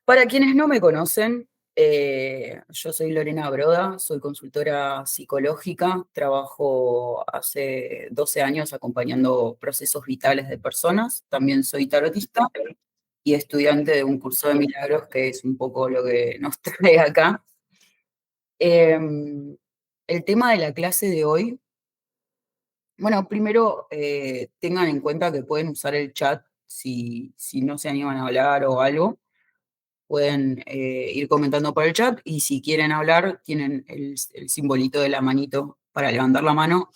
Para quienes no me conocen, yo soy Lorena Broda, soy consultora psicológica, trabajo hace 12 años acompañando procesos vitales de personas, también soy tarotista y estudiante de un curso de milagros, que es un poco lo que nos trae acá. El tema de la clase de hoy, bueno, primero tengan en cuenta que pueden usar el chat si no se animan a hablar o algo. Pueden ir comentando por el chat y si quieren hablar, tienen el simbolito de la manito para levantar la mano.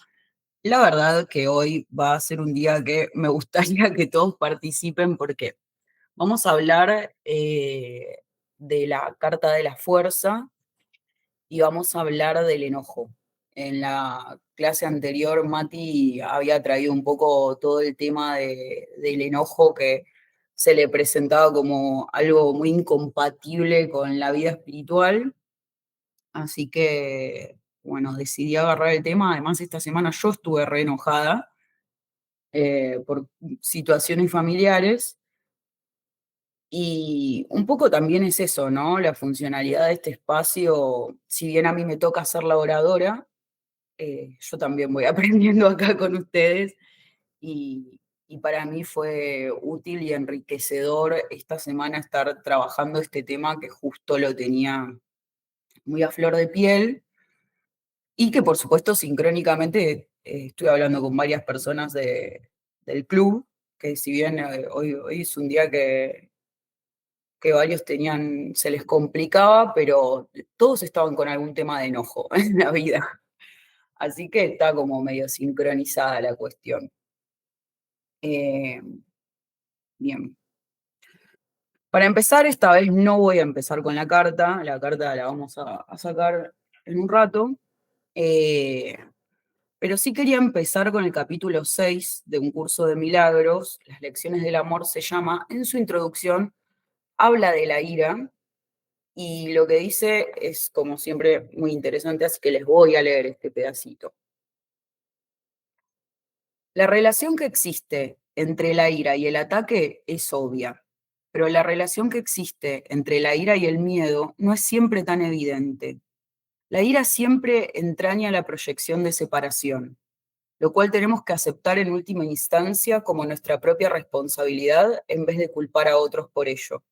La verdad que hoy va a ser un día que me gustaría que todos participen porque vamos a hablar de la carta de la fuerza y vamos a hablar del enojo. En la clase anterior, Mati había traído un poco todo el tema del enojo que se le presentaba como algo muy incompatible con la vida espiritual. Así que, bueno, decidí agarrar el tema. Además, esta semana yo estuve re enojada por situaciones familiares. Y un poco también es eso, ¿no? La funcionalidad de este espacio, si bien a mí me toca ser la oradora, yo también voy aprendiendo acá con ustedes y para mí fue útil y enriquecedor esta semana estar trabajando este tema que justo lo tenía muy a flor de piel y que por supuesto sincrónicamente estuve hablando con varias personas del club, que si bien hoy es un día que varios tenían, se les complicaba, pero todos estaban con algún tema de enojo en la vida. Así que está como medio sincronizada la cuestión. Eh, bien. Para empezar, esta vez no voy a empezar con la carta la vamos a sacar en un rato, eh, pero sí quería empezar con el capítulo 6 de un curso de milagros, las lecciones del amor se llama, en su introducción habla de la ira, y lo que dice es, como siempre, muy interesante, así que les voy a leer este pedacito. La relación que existe entre la ira y el ataque es obvia, pero la relación que existe entre la ira y el miedo no es siempre tan evidente. La ira siempre entraña la proyección de separación, lo cual tenemos que aceptar en última instancia como nuestra propia responsabilidad en vez de culpar a otros por ello.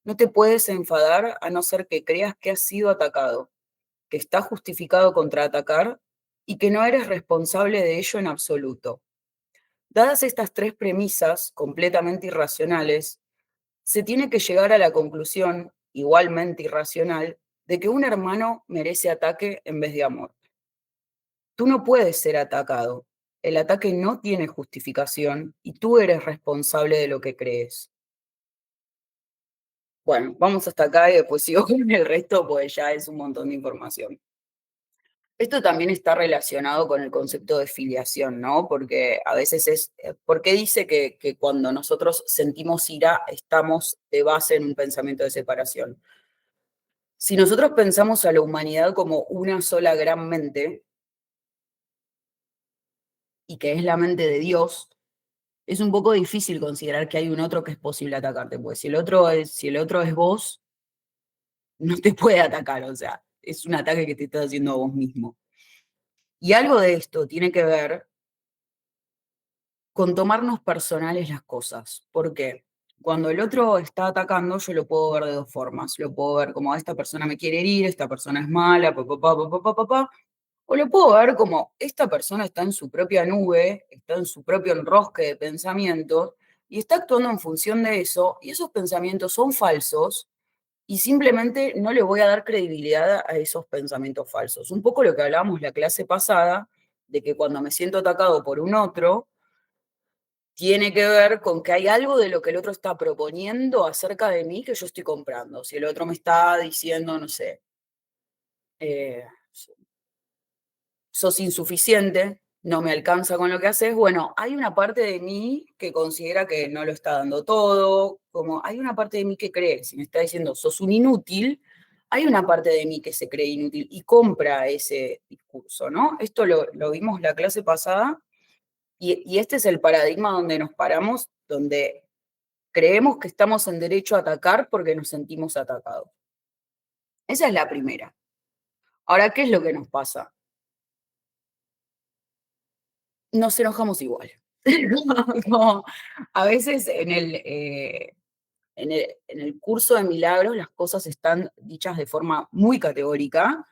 No te puedes enfadar a no ser que creas que has sido atacado, que está justificado contraatacar y que no eres responsable de ello en absoluto. Dadas estas tres premisas completamente irracionales, se tiene que llegar a la conclusión, igualmente irracional, de que un hermano merece ataque en vez de amor. Tú no puedes ser atacado. El ataque no tiene justificación y tú eres responsable de lo que crees. Bueno, vamos hasta acá y después sigo con el resto, pues ya es un montón de información. Esto también está relacionado con el concepto de filiación, ¿no? Porque a veces ¿por qué dice que cuando nosotros sentimos ira estamos de base en un pensamiento de separación? Si nosotros pensamos a la humanidad como una sola gran mente, y que es la mente de Dios, es un poco difícil considerar que hay un otro que es posible atacarte, porque si el otro es vos, no te puede atacar, o sea, es un ataque que te estás haciendo a vos mismo. Y algo de esto tiene que ver con tomarnos personales las cosas. ¿Por qué? Cuando el otro está atacando, yo lo puedo ver de dos formas. Lo puedo ver como esta persona me quiere herir, esta persona es mala, o lo puedo ver como esta persona está en su propia nube, está en su propio enrosque de pensamientos y está actuando en función de eso, y esos pensamientos son falsos y simplemente no le voy a dar credibilidad a esos pensamientos falsos. Un poco lo que hablábamos la clase pasada, de que cuando me siento atacado por un otro, tiene que ver con que hay algo de lo que el otro está proponiendo acerca de mí que yo estoy comprando. Si el otro me está diciendo, no sé, eh, sos insuficiente, no me alcanza con lo que haces, bueno, hay una parte de mí que considera que no lo está dando todo, como hay una parte de mí que cree, si me está diciendo sos un inútil, hay una parte de mí que se cree inútil y compra ese discurso, ¿no? Esto lo vimos la clase pasada y este es el paradigma donde nos paramos, donde Creemos que estamos en derecho a atacar porque nos sentimos atacados. Esa es la primera. Ahora, ¿qué es lo que nos pasa? Nos enojamos igual. Como a veces en el curso de milagros las cosas están dichas de forma muy categórica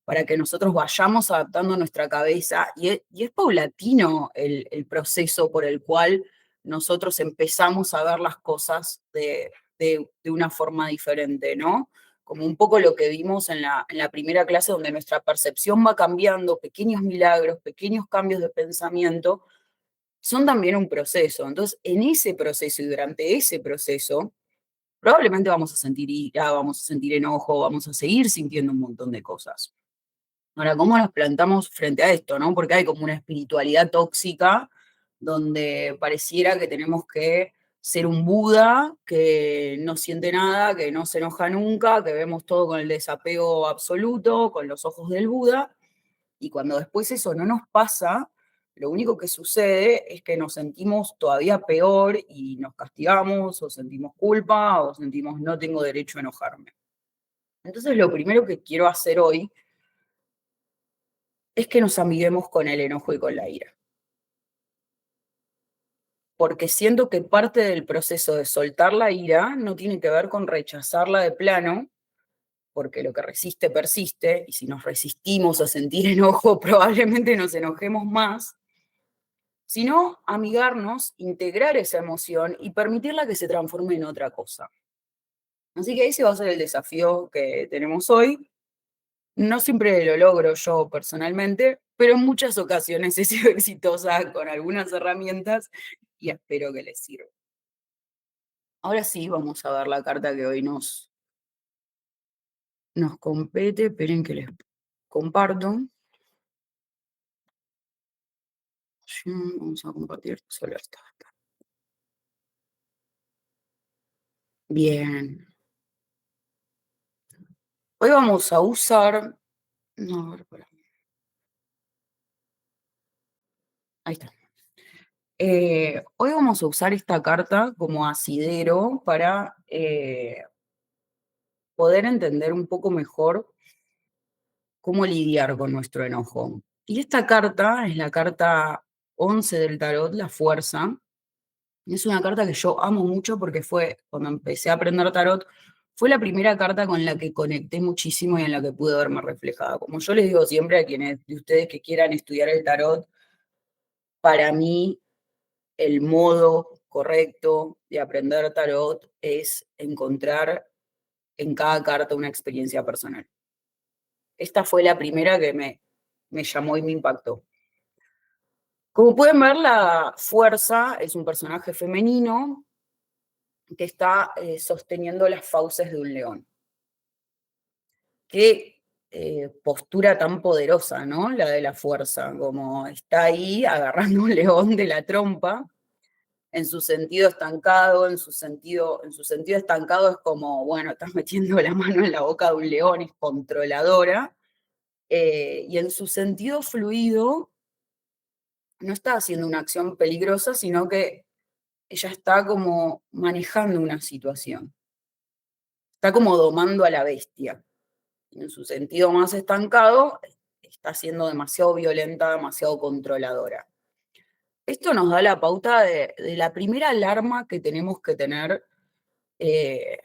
para que nosotros vayamos adaptando nuestra cabeza y es paulatino el proceso por el cual nosotros empezamos a ver las cosas de una forma diferente, ¿no? Como un poco lo que vimos en la primera clase, donde nuestra percepción va cambiando, pequeños milagros, pequeños cambios de pensamiento, son también un proceso. Entonces, en ese proceso y durante ese proceso, probablemente vamos a sentir ira, vamos a sentir enojo, vamos a seguir sintiendo un montón de cosas. Ahora, ¿cómo nos plantamos frente a esto, no? Porque hay como una espiritualidad tóxica donde pareciera que tenemos que ser un Buda que no siente nada, que no se enoja nunca, que vemos todo con el desapego absoluto, con los ojos del Buda, y cuando después eso no nos pasa, lo único que sucede es que nos sentimos todavía peor y nos castigamos o sentimos culpa o sentimos no tengo derecho a enojarme. Entonces lo primero que quiero hacer hoy es que nos amiguemos con el enojo y con la ira, porque siento que parte del proceso de soltar la ira no tiene que ver con rechazarla de plano, porque lo que resiste persiste, y si nos resistimos a sentir enojo, probablemente nos enojemos más, sino amigarnos, integrar esa emoción y permitirla que se transforme en otra cosa. Así que ese va a ser el desafío que tenemos hoy. No siempre lo logro yo personalmente, pero en muchas ocasiones he sido exitosa con algunas herramientas y espero que les sirva. Ahora sí, vamos a ver la carta que hoy nos compete. Esperen que les comparto. Vamos a compartir solo esta. Bien. Hoy vamos a usar. No, a ver, ahí está. Hoy vamos a usar esta carta como asidero para poder entender un poco mejor cómo lidiar con nuestro enojo. Y esta carta es la carta 11 del tarot, la fuerza. Es una carta que yo amo mucho porque fue, cuando empecé a aprender tarot, fue la primera carta con la que conecté muchísimo y en la que pude verme reflejada. Como yo les digo siempre a quienes de ustedes que quieran estudiar el tarot, para mí el modo correcto de aprender tarot es encontrar en cada carta una experiencia personal. Esta fue la primera que me llamó y me impactó. Como pueden ver, la fuerza es un personaje femenino que está sosteniendo las fauces de un león. Qué postura tan poderosa, ¿no? La de la fuerza, como está ahí agarrando un león de la trompa, en su sentido estancado, en su sentido estancado es como, bueno, estás metiendo la mano en la boca de un león, es controladora, y en su sentido fluido no está haciendo una acción peligrosa, sino que ella está como manejando una situación, está como domando a la bestia. En su sentido más estancado, está siendo demasiado violenta, demasiado controladora. Esto nos da la pauta de la primera alarma que tenemos que tener eh,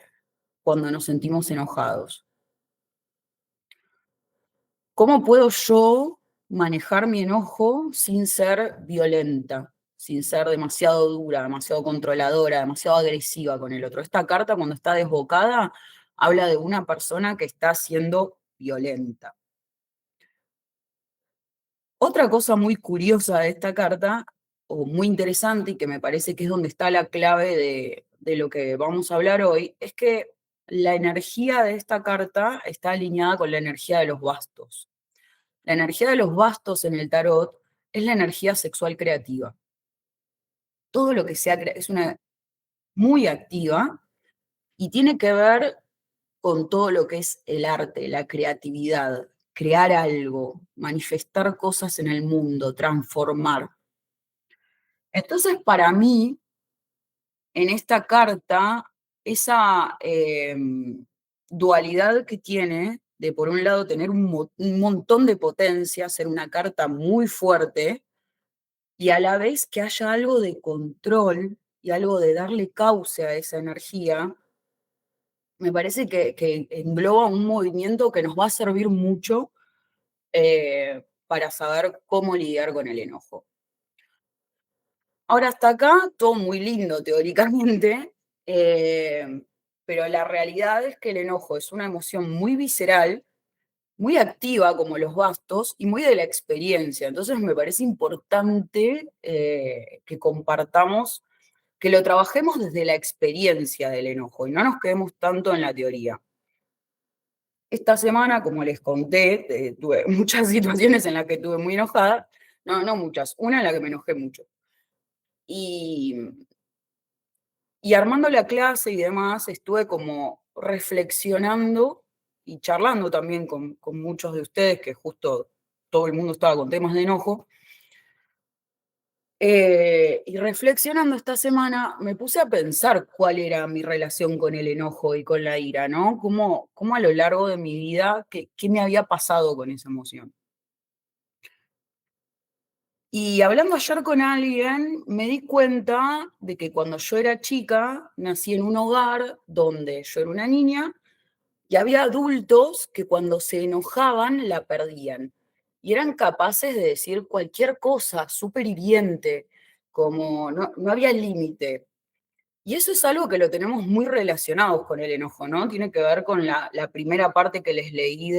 cuando nos sentimos enojados. ¿Cómo puedo yo manejar mi enojo sin ser violenta, sin ser demasiado dura, demasiado controladora, demasiado agresiva con el otro? Esta carta, cuando está desbocada, habla de una persona que está siendo violenta. Otra cosa muy curiosa de esta carta, o muy interesante, y que me parece que es donde está la clave de lo que vamos a hablar hoy, es que la energía de esta carta está alineada con la energía de los bastos. La energía de los bastos en el tarot es la energía sexual creativa. Todo lo que sea es una muy activa y tiene que ver con todo lo que es el arte, la creatividad, crear algo, manifestar cosas en el mundo, transformar. Entonces, para mí, en esta carta esa dualidad que tiene de, por un lado, tener un montón de potencia, ser una carta muy fuerte, y a la vez que haya algo de control y algo de darle cauce a esa energía, me parece que engloba un movimiento que nos va a servir mucho para saber cómo lidiar con el enojo. Ahora, hasta acá, todo muy lindo teóricamente, eh, pero la realidad es que el enojo es una emoción muy visceral, muy activa como los bastos y muy de la experiencia. Entonces me parece importante que compartamos, que lo trabajemos desde la experiencia del enojo y no nos quedemos tanto en la teoría. Esta semana, como les conté, tuve muchas situaciones en las que estuve muy enojada, no muchas, una en la que me enojé mucho. Y Y armando la clase y demás, estuve como reflexionando y charlando también con muchos de ustedes, que justo todo el mundo estaba con temas de enojo. Y reflexionando esta semana, me puse a pensar cuál era mi relación con el enojo y con la ira, ¿no? Cómo a lo largo de mi vida, qué me había pasado con esa emoción. Y hablando ayer con alguien, me di cuenta de que cuando yo era chica, nací en un hogar donde yo era una niña y había adultos que cuando se enojaban la perdían y eran capaces de decir cualquier cosa súper hiriente, como no había límite. Y eso es algo que lo tenemos muy relacionados con el enojo, ¿no? Tiene que ver con la primera parte que les leí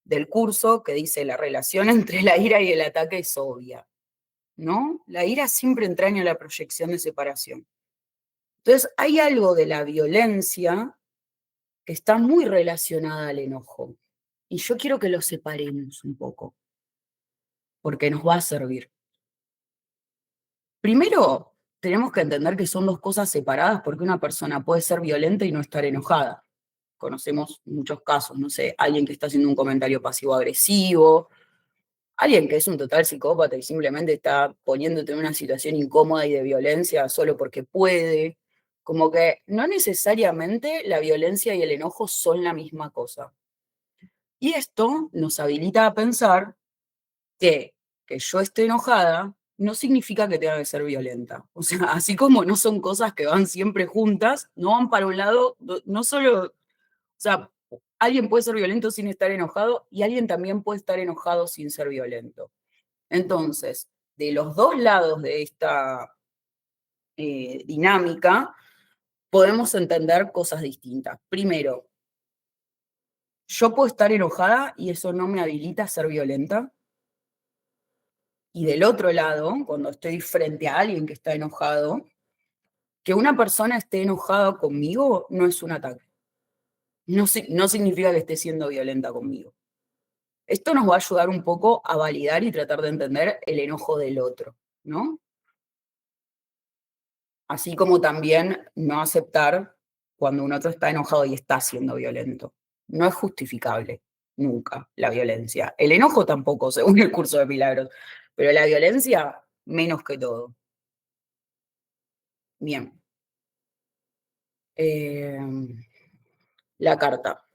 del curso, que dice la relación entre la ira y el ataque es obvia, ¿no? La ira siempre entraña la proyección de separación. Entonces, hay algo de la violencia que está muy relacionada al enojo. Y yo quiero que lo separemos un poco, porque nos va a servir. Primero, tenemos que entender que son dos cosas separadas porque una persona puede ser violenta y no estar enojada. Conocemos muchos casos, no sé, alguien que está haciendo un comentario pasivo-agresivo, alguien que es un total psicópata y simplemente está poniéndote en una situación incómoda y de violencia solo porque puede. Como que no necesariamente la violencia y el enojo son la misma cosa. Y esto nos habilita a pensar que yo esté enojada no significa que tenga que ser violenta. O sea, así como no son cosas que van siempre juntas, no van para un lado, no solo, o sea, alguien puede ser violento sin estar enojado y alguien también puede estar enojado sin ser violento. Entonces, de los dos lados de esta dinámica, podemos entender cosas distintas. Primero, yo puedo estar enojada y eso no me habilita a ser violenta. Y del otro lado, cuando estoy frente a alguien que está enojado, que una persona esté enojada conmigo no es un ataque. No significa que esté siendo violenta conmigo. Esto nos va a ayudar un poco a validar y tratar de entender el enojo del otro, ¿no? Así como también no aceptar cuando un otro está enojado y está siendo violento. No es justificable nunca la violencia. El enojo tampoco, según el curso de milagros, pero la violencia menos que todo. Bien. La carta.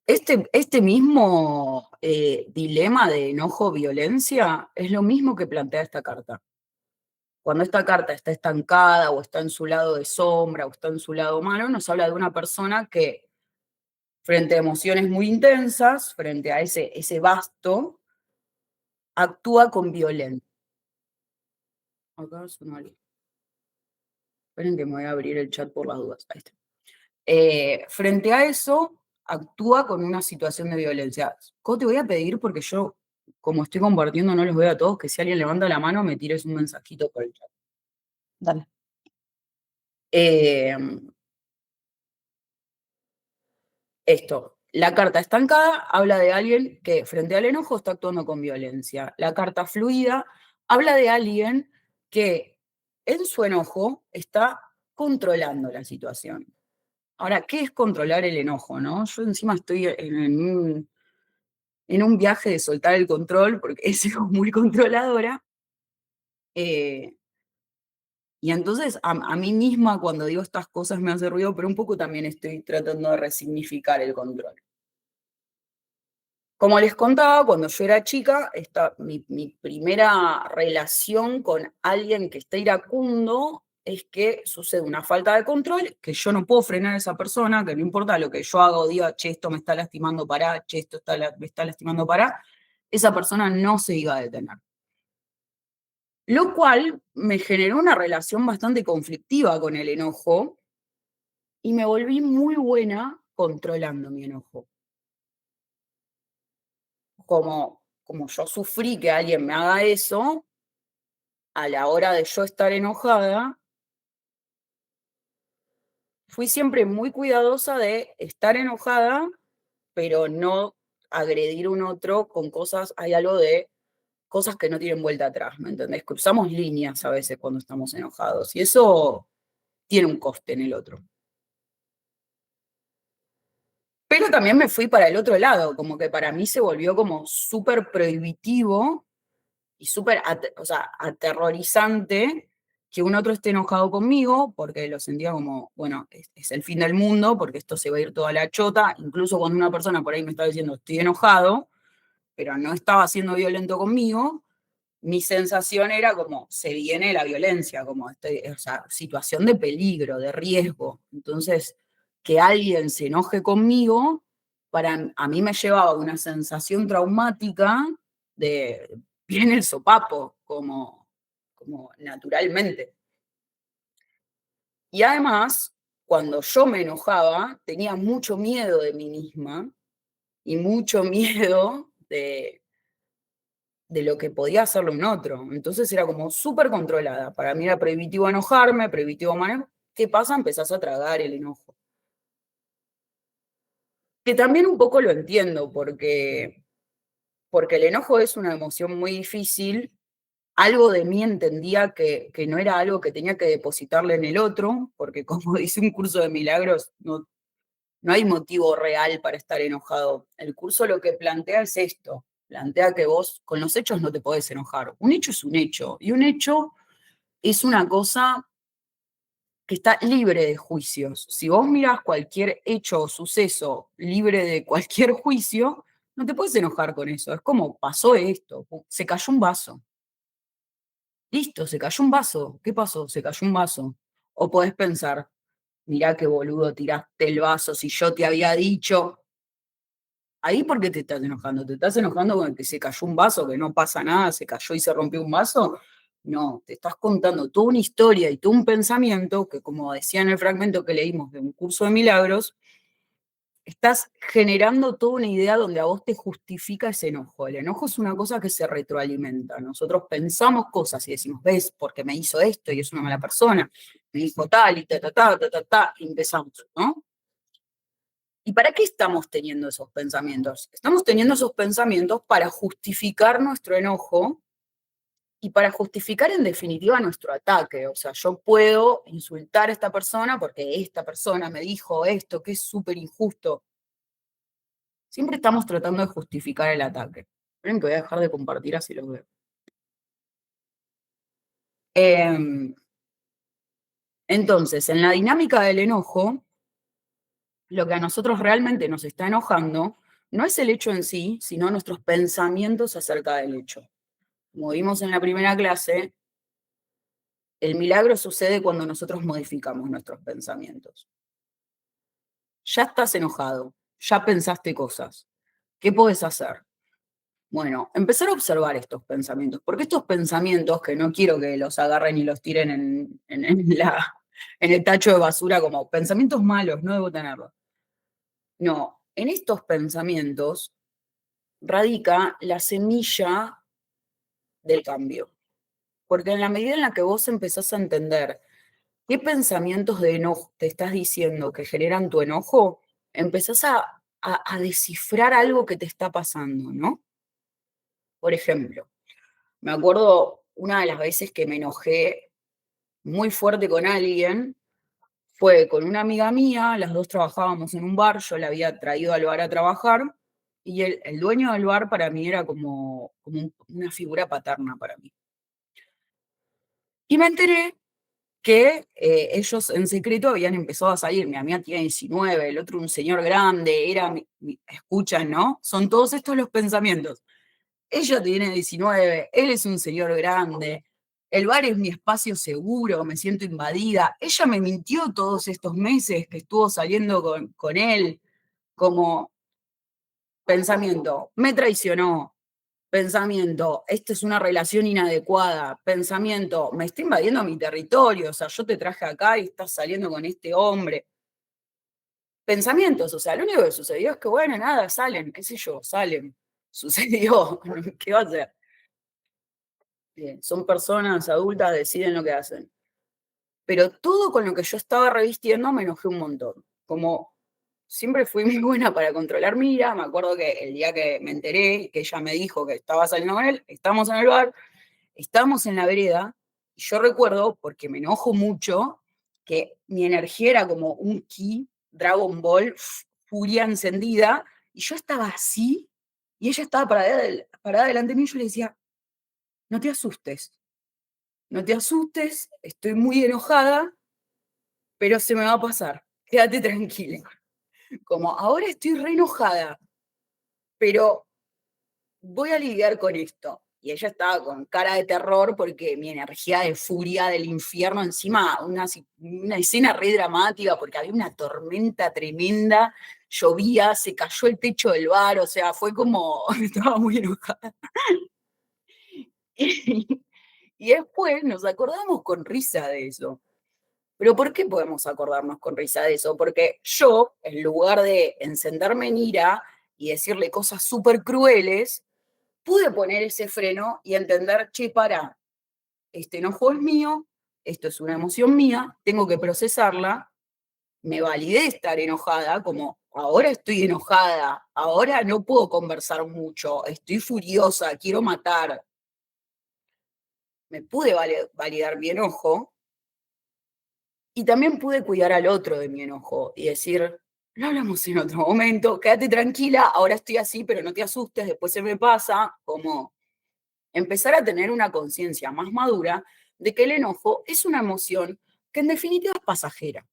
Este mismo dilema de enojo-violencia es lo mismo que plantea esta carta. Cuando esta carta está estancada o está en su lado de sombra o está en su lado malo, nos habla de una persona que frente a emociones muy intensas, frente a ese basto, actúa con violencia. Acá sonó algo. Esperen que me voy a abrir el chat por las dudas. Ahí está. Frente a eso, actúa con una situación de violencia. ¿Cómo te voy a pedir? Porque yo, como estoy compartiendo, no los veo a todos, que si alguien levanta la mano, me tires un mensajito por el chat. Dale. Eh, la carta estancada habla de alguien que frente al enojo está actuando con violencia. La carta fluida habla de alguien que en su enojo está controlando la situación. Ahora, ¿qué es controlar el enojo, no? Yo encima estoy en un viaje de soltar el control, porque he sido muy controladora, eh, Y entonces a mí misma cuando digo estas cosas me hace ruido, pero un poco también estoy tratando de resignificar el control. Como les contaba, cuando yo era chica, mi primera relación con alguien que está iracundo es que sucede una falta de control, que yo no puedo frenar a esa persona, que no importa lo que yo haga o diga, che, esto me está lastimando, pará, che, me está lastimando, pará, esa persona no se iba a detener. Lo cual me generó una relación bastante conflictiva con el enojo y me volví muy buena controlando mi enojo. Como yo sufrí que alguien me haga eso, a la hora de yo estar enojada, fui siempre muy cuidadosa de estar enojada, pero no agredir a un otro con cosas, hay algo de cosas que no tienen vuelta atrás, ¿me entendés? Cruzamos líneas a veces cuando estamos enojados y eso tiene un coste en el otro. Pero también me fui para el otro lado, como que para mí se volvió como súper prohibitivo y súper, o sea, aterrorizante que un otro esté enojado conmigo, porque lo sentía como, bueno, es el fin del mundo, porque esto se va a ir toda la chota, incluso cuando una persona por ahí me estaba diciendo estoy enojado, pero no estaba siendo violento conmigo, mi sensación era como, se viene la violencia, como o sea, situación de peligro, de riesgo. Entonces, que alguien se enoje conmigo, a mí me llevaba a una sensación traumática de, viene el sopapo, como naturalmente. Y además, cuando yo me enojaba, tenía mucho miedo de mí misma y mucho miedo de lo que podía hacerle un otro. Entonces era como súper controlada. Para mí era prohibitivo enojarme, prohibitivo manejar. ¿Qué pasa? Empezás a tragar el enojo. Que también un poco lo entiendo, porque el enojo es una emoción muy difícil. Algo de mí entendía que no era algo que tenía que depositarle en el otro, porque como dice un curso de milagros, no hay motivo real para estar enojado. El curso lo que plantea es esto, plantea que vos con los hechos no te podés enojar. Un hecho es un hecho, y un hecho es una cosa que está libre de juicios. Si vos mirás cualquier hecho o suceso libre de cualquier juicio, no te puedes enojar con eso. Es como pasó esto, se cayó un vaso. Listo, se cayó un vaso. ¿Qué pasó? Se cayó un vaso. O podés pensar, mirá qué boludo tiraste el vaso si yo te había dicho. Ahí, ¿por qué te estás enojando? ¿Te estás enojando con que se cayó un vaso, que no pasa nada, se cayó y se rompió un vaso? No, te estás contando toda una historia y todo un pensamiento que, como decía en el fragmento que leímos de un curso de milagros, estás generando toda una idea donde a vos te justifica ese enojo. El enojo es una cosa que se retroalimenta. Nosotros pensamos cosas y decimos, ves, porque me hizo esto y es una mala persona, me dijo tal y ta, ta, ta, ta, ta, ta, y empezamos, ¿no? ¿Y para qué estamos teniendo esos pensamientos? Estamos teniendo esos pensamientos para justificar nuestro enojo y para justificar en definitiva nuestro ataque. O sea, yo puedo insultar a esta persona porque esta persona me dijo esto que es súper injusto. Siempre estamos tratando de justificar el ataque. Esperen que voy a dejar de compartir así los veo. Entonces, en la dinámica del enojo, lo que a nosotros realmente nos está enojando no es el hecho en sí, sino nuestros pensamientos acerca del hecho. Como vimos en la primera clase, el milagro sucede cuando nosotros modificamos nuestros pensamientos. Ya estás enojado, ya pensaste cosas. ¿Qué podés hacer? Bueno, empezar a observar estos pensamientos, porque estos pensamientos, que no quiero que los agarren y los tiren en el tacho de basura como pensamientos malos, no debo tenerlos. No, en estos pensamientos radica la semilla del cambio. Porque en la medida en la que vos empezás a entender qué pensamientos de enojo te estás diciendo que generan tu enojo, empezás a descifrar algo que te está pasando, ¿no? Por ejemplo, me acuerdo una de las veces que me enojé muy fuerte con alguien, fue con una amiga mía, las dos trabajábamos en un bar, yo la había traído al bar a trabajar, y el dueño del bar para mí era como una figura paterna para mí. Y me enteré que ellos en secreto habían empezado a salir. Mi amiga tiene 19, el otro un señor grande, escuchan, ¿no? Son todos estos los pensamientos. Ella tiene 19, él es un señor grande, el bar es mi espacio seguro, me siento invadida. Ella me mintió todos estos meses que estuvo saliendo con él, como pensamiento, me traicionó, pensamiento, esta es una relación inadecuada, pensamiento, me está invadiendo mi territorio, o sea, yo te traje acá y estás saliendo con este hombre. Pensamientos, o sea, lo único que sucedió es que, bueno, nada, salen, qué sé yo, salen. Sucedió, ¿qué va a hacer? Bien, son personas adultas, deciden lo que hacen. Pero todo con lo que yo estaba revistiendo me enojé un montón. Como siempre fui muy buena para controlar mi ira, me acuerdo que el día que me enteré, que ella me dijo que estaba saliendo con él, estamos en el bar, estamos en la vereda, y yo recuerdo, porque me enojo mucho, que mi energía era como un ki, Dragon Ball, furia encendida, y yo estaba así, y ella estaba parada delante de mí, y yo le decía, no te asustes, no te asustes, estoy muy enojada, pero se me va a pasar, quédate tranquila. Como ahora estoy re enojada, pero voy a lidiar con esto. Y ella estaba con cara de terror porque mi energía de furia del infierno, encima una escena re dramática porque había una tormenta tremenda, llovía, se cayó el techo del bar, o sea, fue como, estaba muy enojada. Y, y después nos acordamos con risa de eso. Pero ¿por qué podemos acordarnos con risa de eso? Porque yo, en lugar de encenderme en ira y decirle cosas súper crueles, pude poner ese freno y entender, che, para, este enojo es mío, esto es una emoción mía, tengo que procesarla, me validé estar enojada, como ahora estoy enojada, ahora no puedo conversar mucho, estoy furiosa, quiero matar. Me pude validar mi enojo y también pude cuidar al otro de mi enojo y decir, no hablamos en otro momento, quédate tranquila, ahora estoy así, pero no te asustes, después se me pasa, como empezar a tener una conciencia más madura de que el enojo es una emoción que en definitiva es pasajera.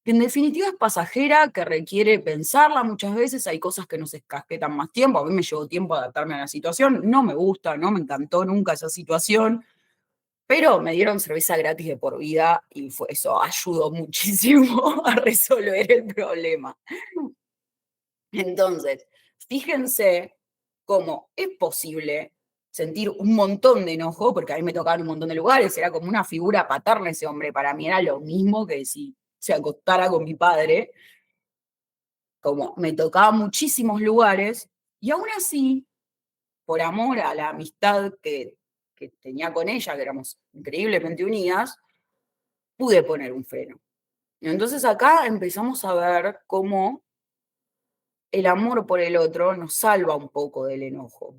Que en definitiva es pasajera, que requiere pensarla muchas veces, hay cosas que nos escasquetan más tiempo, a mí me llevó tiempo adaptarme a la situación, no me gusta, no me encantó nunca esa situación, pero me dieron cerveza gratis de por vida y eso ayudó muchísimo a resolver el problema. Entonces, fíjense cómo es posible sentir un montón de enojo, porque a mí me tocaban un montón de lugares, era como una figura paterna ese hombre, para mí era lo mismo que si se acostara con mi padre, como me tocaba muchísimos lugares, y aún así, por amor a la amistad que tenía con ella, que éramos increíblemente unidas, pude poner un freno. Y entonces acá empezamos a ver cómo el amor por el otro nos salva un poco del enojo.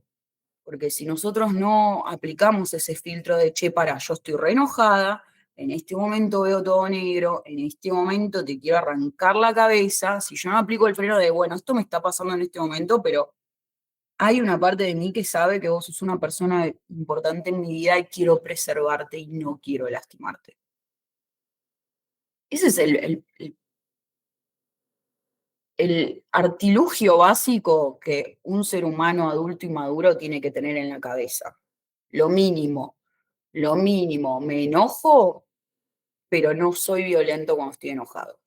Porque si nosotros no aplicamos ese filtro de, che, para, yo estoy re enojada, en este momento veo todo negro, en este momento te quiero arrancar la cabeza, si yo no aplico el freno de, bueno, esto me está pasando en este momento, pero hay una parte de mí que sabe que vos sos una persona importante en mi vida y quiero preservarte y no quiero lastimarte. Ese es el artilugio básico que un ser humano adulto y maduro tiene que tener en la cabeza. Lo mínimo, lo mínimo. Me enojo, pero no soy violento cuando estoy enojado.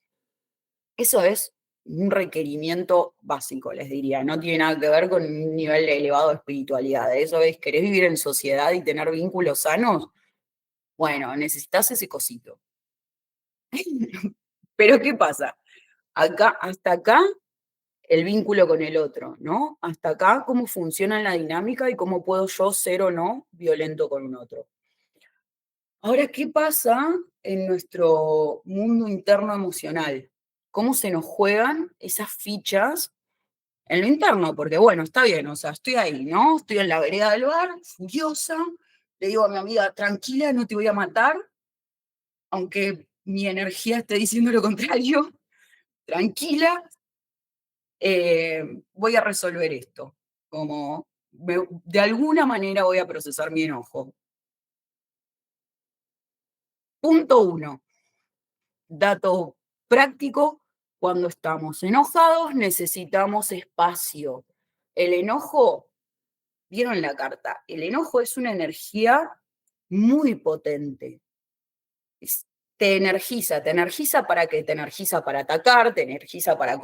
Eso es un requerimiento básico, les diría. No tiene nada que ver con un nivel elevado de espiritualidad. Eso es, ¿querés vivir en sociedad y tener vínculos sanos? Bueno, necesitas ese cosito. Pero ¿qué pasa? Acá, hasta acá el vínculo con el otro, ¿no? Hasta acá cómo funciona la dinámica y cómo puedo yo ser o no violento con un otro. Ahora, ¿qué pasa en nuestro mundo interno emocional? ¿Cómo se nos juegan esas fichas en lo interno? Porque bueno, está bien, o sea, estoy ahí, ¿no? Estoy en la vereda del bar, furiosa, le digo a mi amiga, tranquila, no te voy a matar, aunque mi energía esté diciendo lo contrario, tranquila, voy a resolver esto. Como de alguna manera voy a procesar mi enojo. Punto uno, dato práctico, cuando estamos enojados necesitamos espacio. El enojo, vieron la carta, el enojo es una energía muy potente. Te energiza para qué, te energiza para atacar, te energiza para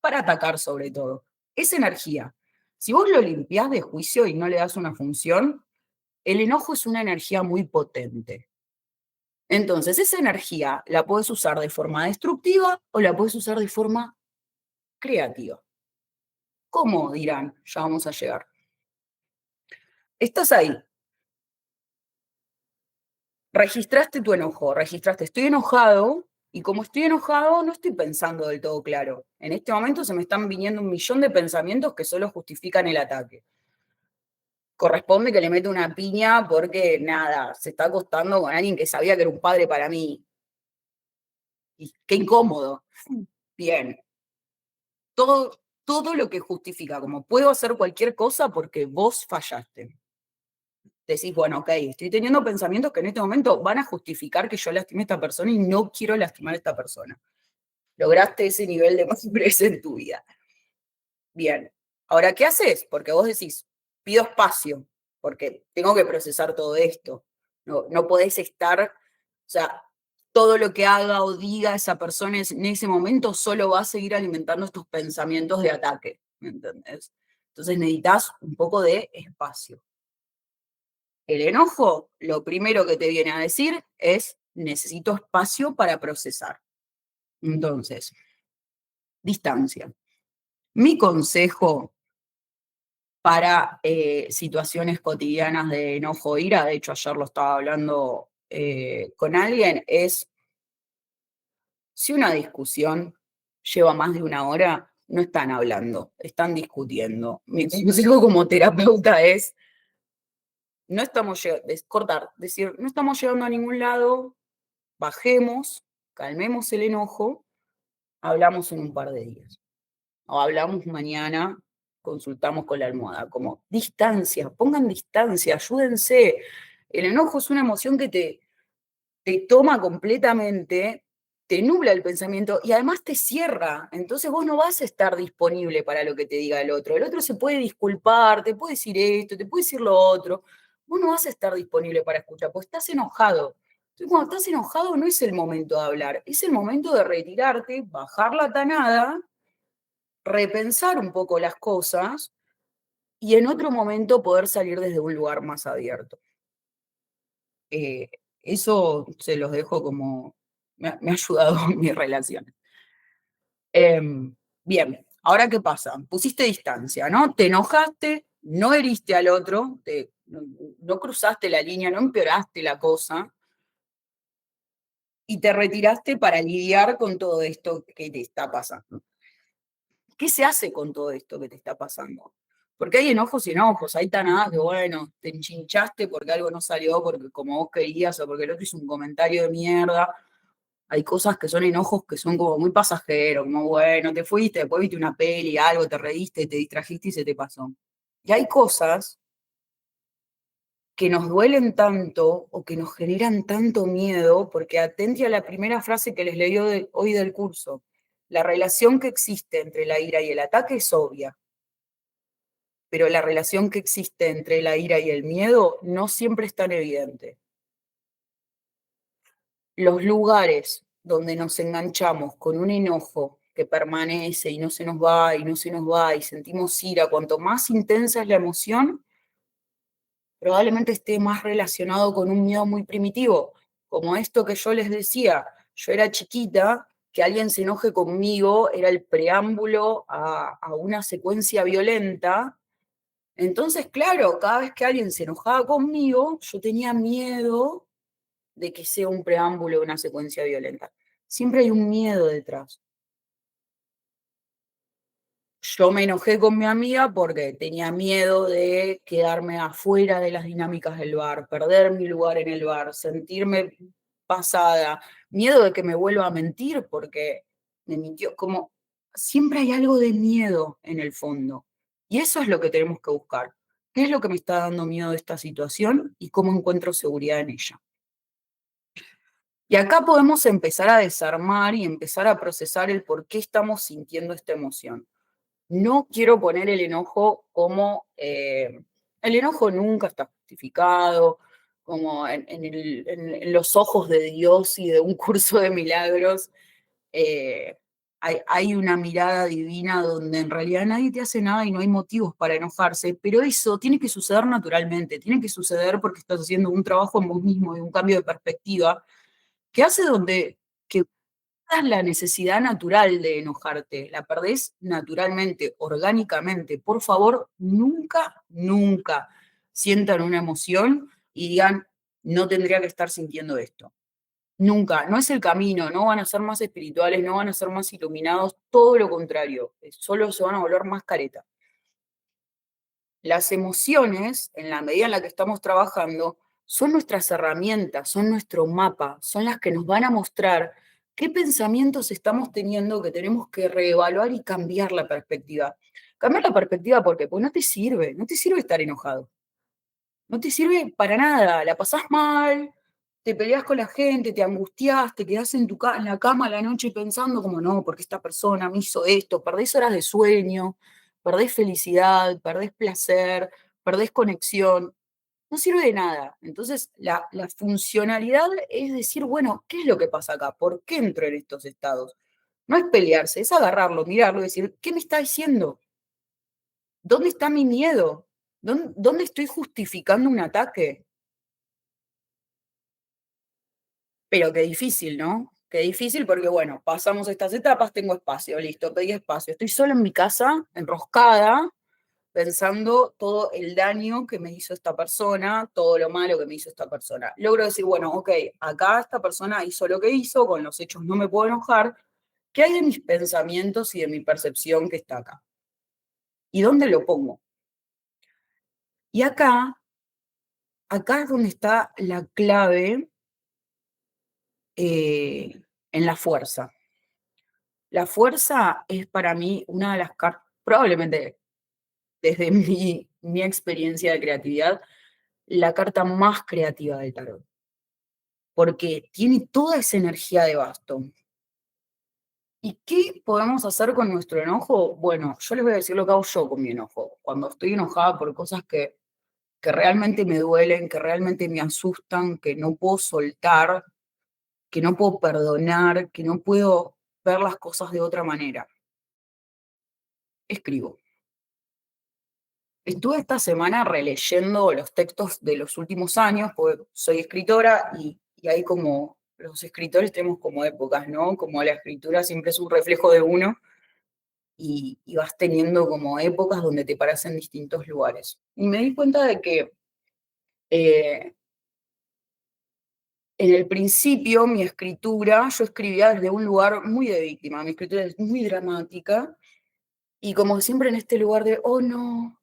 atacar sobre todo. Es energía. Si vos lo limpiás de juicio y no le das una función, el enojo es una energía muy potente. Entonces, esa energía la puedes usar de forma destructiva o la puedes usar de forma creativa. ¿Cómo? Dirán, ya vamos a llegar. Estás ahí, registraste tu enojo, registraste, estoy enojado, y como estoy enojado, no estoy pensando del todo claro. En este momento se me están viniendo 1.000.000 de pensamientos que solo justifican el ataque. Corresponde que le meta una piña porque, nada, se está acostando con alguien que sabía que era un padre para mí. Y qué incómodo. Bien. Todo lo que justifica, como puedo hacer cualquier cosa porque vos fallaste. Decís, bueno, ok, estoy teniendo pensamientos que en este momento van a justificar que yo lastime a esta persona y no quiero lastimar a esta persona. Lograste ese nivel de madurez en tu vida. Bien. Ahora, ¿qué haces? Porque vos decís, pido espacio, porque tengo que procesar todo esto. No podés estar, o sea, todo lo que haga o diga esa persona en ese momento solo va a seguir alimentando estos pensamientos de ataque, ¿me entendés? Entonces necesitas un poco de espacio. El enojo, lo primero que te viene a decir es, necesito espacio para procesar. Entonces, distancia. Mi consejo para situaciones cotidianas de enojo o ira, de hecho ayer lo estaba hablando con alguien, es si una discusión lleva más de 1 hora, no están hablando, están discutiendo. Mi consejo como terapeuta es, no estamos cortar, decir, no estamos llegando a ningún lado, bajemos, calmemos el enojo, hablamos en un par de días. O hablamos mañana, consultamos con la almohada, como distancia, pongan distancia, ayúdense. El enojo es una emoción que te toma completamente, te nubla el pensamiento y además te cierra. Entonces vos no vas a estar disponible para lo que te diga el otro. El otro se puede disculpar, te puede decir esto, te puede decir lo otro. Vos no vas a estar disponible para escuchar, porque estás enojado. Entonces cuando estás enojado no es el momento de hablar, es el momento de retirarte, bajar la tanada, repensar un poco las cosas y en otro momento poder salir desde un lugar más abierto. Eh, Eso se los dejo como, me ha ayudado en mis relaciones. Bien, ahora qué pasa, pusiste distancia, ¿no? Te enojaste, no heriste al otro, no cruzaste la línea, no empeoraste la cosa y te retiraste para lidiar con todo esto que te está pasando. ¿Qué se hace con todo esto que te está pasando? Porque hay enojos y enojos, hay tanadas que, bueno, te enchinchaste porque algo no salió, porque como vos querías, o porque el otro hizo un comentario de mierda. Hay cosas que son enojos que son como muy pasajeros, como, bueno, te fuiste, después viste una peli, algo, te reíste, te distrajiste y se te pasó. Y hay cosas que nos duelen tanto o que nos generan tanto miedo, porque atente a la primera frase que les leí hoy del curso. La relación que existe entre la ira y el ataque es obvia, pero la relación que existe entre la ira y el miedo no siempre es tan evidente. Los lugares donde nos enganchamos con un enojo que permanece y no se nos va y no se nos va y sentimos ira, cuanto más intensa es la emoción, probablemente esté más relacionado con un miedo muy primitivo, como esto que yo les decía, yo era chiquita, que alguien se enoje conmigo era el preámbulo a una secuencia violenta. Entonces, claro, cada vez que alguien se enojaba conmigo, yo tenía miedo de que sea un preámbulo de una secuencia violenta. Siempre hay un miedo detrás. Yo me enojé con mi amiga porque tenía miedo de quedarme afuera de las dinámicas del bar, perder mi lugar en el bar, sentirme pasada, miedo de que me vuelva a mentir porque me mintió, como siempre hay algo de miedo en el fondo. Y eso es lo que tenemos que buscar. ¿Qué es lo que me está dando miedo de esta situación y cómo encuentro seguridad en ella? Y acá podemos empezar a desarmar y empezar a procesar el por qué estamos sintiendo esta emoción. No quiero poner el enojo como, el enojo nunca está justificado, como en los ojos de Dios y de un curso de milagros, eh, hay una mirada divina donde en realidad nadie te hace nada y no hay motivos para enojarse, pero eso tiene que suceder naturalmente, tiene que suceder porque estás haciendo un trabajo en vos mismo y un cambio de perspectiva que hace donde que pierdas la necesidad natural de enojarte, la perdés naturalmente, orgánicamente. Por favor, nunca, nunca sientan una emoción y digan, no tendría que estar sintiendo esto. Nunca, no es el camino, no van a ser más espirituales, no van a ser más iluminados, todo lo contrario, solo se van a volver más careta. Las emociones, en la medida en la que estamos trabajando, son nuestras herramientas, son nuestro mapa, son las que nos van a mostrar qué pensamientos estamos teniendo que tenemos que reevaluar y cambiar la perspectiva. Cambiar la perspectiva, ¿por qué? Porque no te sirve estar enojado. No te sirve para nada, la pasás mal, te peleás con la gente, te angustiás, te quedás en la cama a la noche pensando como, no, porque esta persona me hizo esto, perdés horas de sueño, perdés felicidad, perdés placer, perdés conexión, no sirve de nada. Entonces, la funcionalidad es decir, bueno, ¿qué es lo que pasa acá? ¿Por qué entro en estos estados? No es pelearse, es agarrarlo, mirarlo y decir, ¿qué me está diciendo? ¿Dónde está mi miedo? ¿Dónde estoy justificando un ataque? Pero qué difícil, ¿no? Qué difícil porque, bueno, pasamos estas etapas, tengo espacio, listo, pedí espacio. Estoy sola en mi casa, enroscada, pensando todo el daño que me hizo esta persona, todo lo malo que me hizo esta persona. Logro decir, bueno, ok, acá esta persona hizo lo que hizo, con los hechos no me puedo enojar. ¿Qué hay de mis pensamientos y de mi percepción que está acá? ¿Y dónde lo pongo? Y acá es donde está la clave en la fuerza. La fuerza es para mí una de las cartas, probablemente desde mi experiencia de creatividad, la carta más creativa del tarot, porque tiene toda esa energía de bastón. ¿Y qué podemos hacer con nuestro enojo? Bueno, yo les voy a decir lo que hago yo con mi enojo. Cuando estoy enojada por cosas que realmente me duelen, que realmente me asustan, que no puedo soltar, que no puedo perdonar, que no puedo ver las cosas de otra manera, escribo. Estuve esta semana releyendo los textos de los últimos años, porque soy escritora y hay como, los escritores tenemos como épocas, ¿no? Como la escritura siempre es un reflejo de uno y vas teniendo como épocas donde te paras en distintos lugares. Y me di cuenta de que eh, en el principio mi escritura, yo escribía desde un lugar muy de víctima, mi escritura es muy dramática y como siempre en este lugar de, oh no,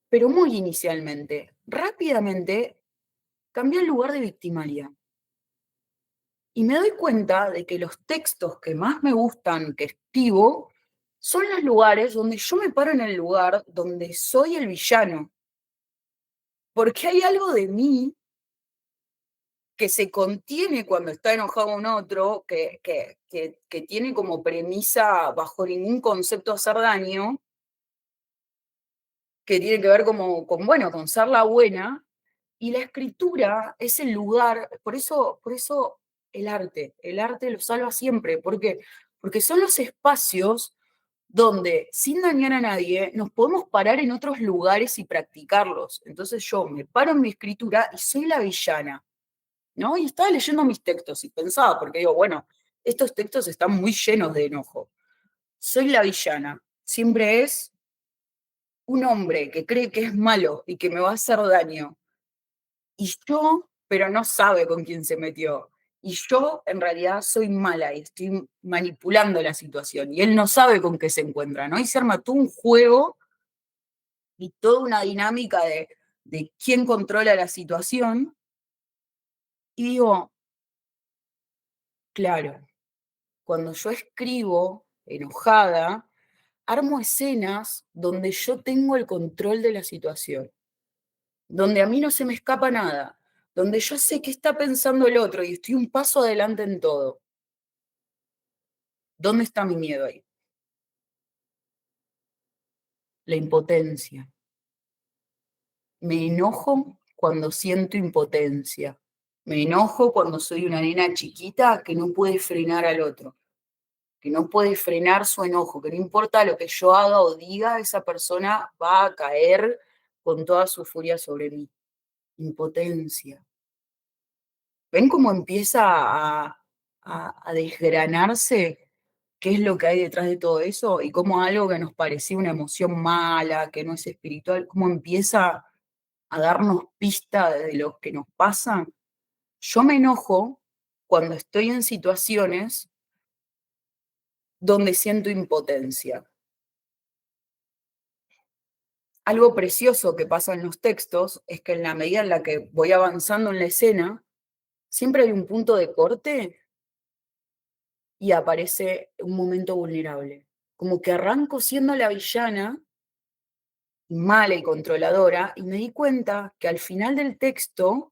pero muy inicialmente. Rápidamente cambié el lugar de victimaria. Y me doy cuenta de que los textos que más me gustan, que escribo, son los lugares donde yo me paro en el lugar donde soy el villano. Porque hay algo de mí que se contiene cuando está enojado un otro, que tiene como premisa bajo ningún concepto hacer daño, que tiene que ver como, bueno, con ser la buena. Y la escritura es el lugar, por eso el arte lo salva siempre. ¿Por qué? Porque son los espacios donde, sin dañar a nadie, nos podemos parar en otros lugares y practicarlos. Entonces yo me paro en mi escritura y soy la villana, ¿no? Y estaba leyendo mis textos y pensaba, porque digo, bueno, estos textos están muy llenos de enojo. Soy la villana. Siempre es un hombre que cree que es malo y que me va a hacer daño y yo, pero no sabe con quién se metió. Y yo en realidad soy mala y estoy manipulando la situación. Y él no sabe con qué se encuentra, ¿no? Y se arma todo un juego y toda una dinámica de quién controla la situación. Y digo, claro, cuando yo escribo enojada, armo escenas donde yo tengo el control de la situación, donde a mí no se me escapa nada, donde yo sé qué está pensando el otro y estoy un paso adelante en todo. ¿Dónde está mi miedo ahí? La impotencia. Me enojo cuando siento impotencia. Me enojo cuando soy una nena chiquita que no puede frenar al otro, que no puede frenar su enojo, que no importa lo que yo haga o diga, esa persona va a caer con toda su furia sobre mí. Impotencia. ¿Ven cómo empieza a desgranarse qué es lo que hay detrás de todo eso? Y cómo algo que nos parecía una emoción mala, que no es espiritual, cómo empieza a darnos pista de lo que nos pasa. Yo me enojo cuando estoy en situaciones donde siento impotencia. Algo precioso que pasa en los textos es que en la medida en la que voy avanzando en la escena, siempre hay un punto de corte y aparece un momento vulnerable. Como que arranco siendo la villana, mala y controladora, y me di cuenta que al final del texto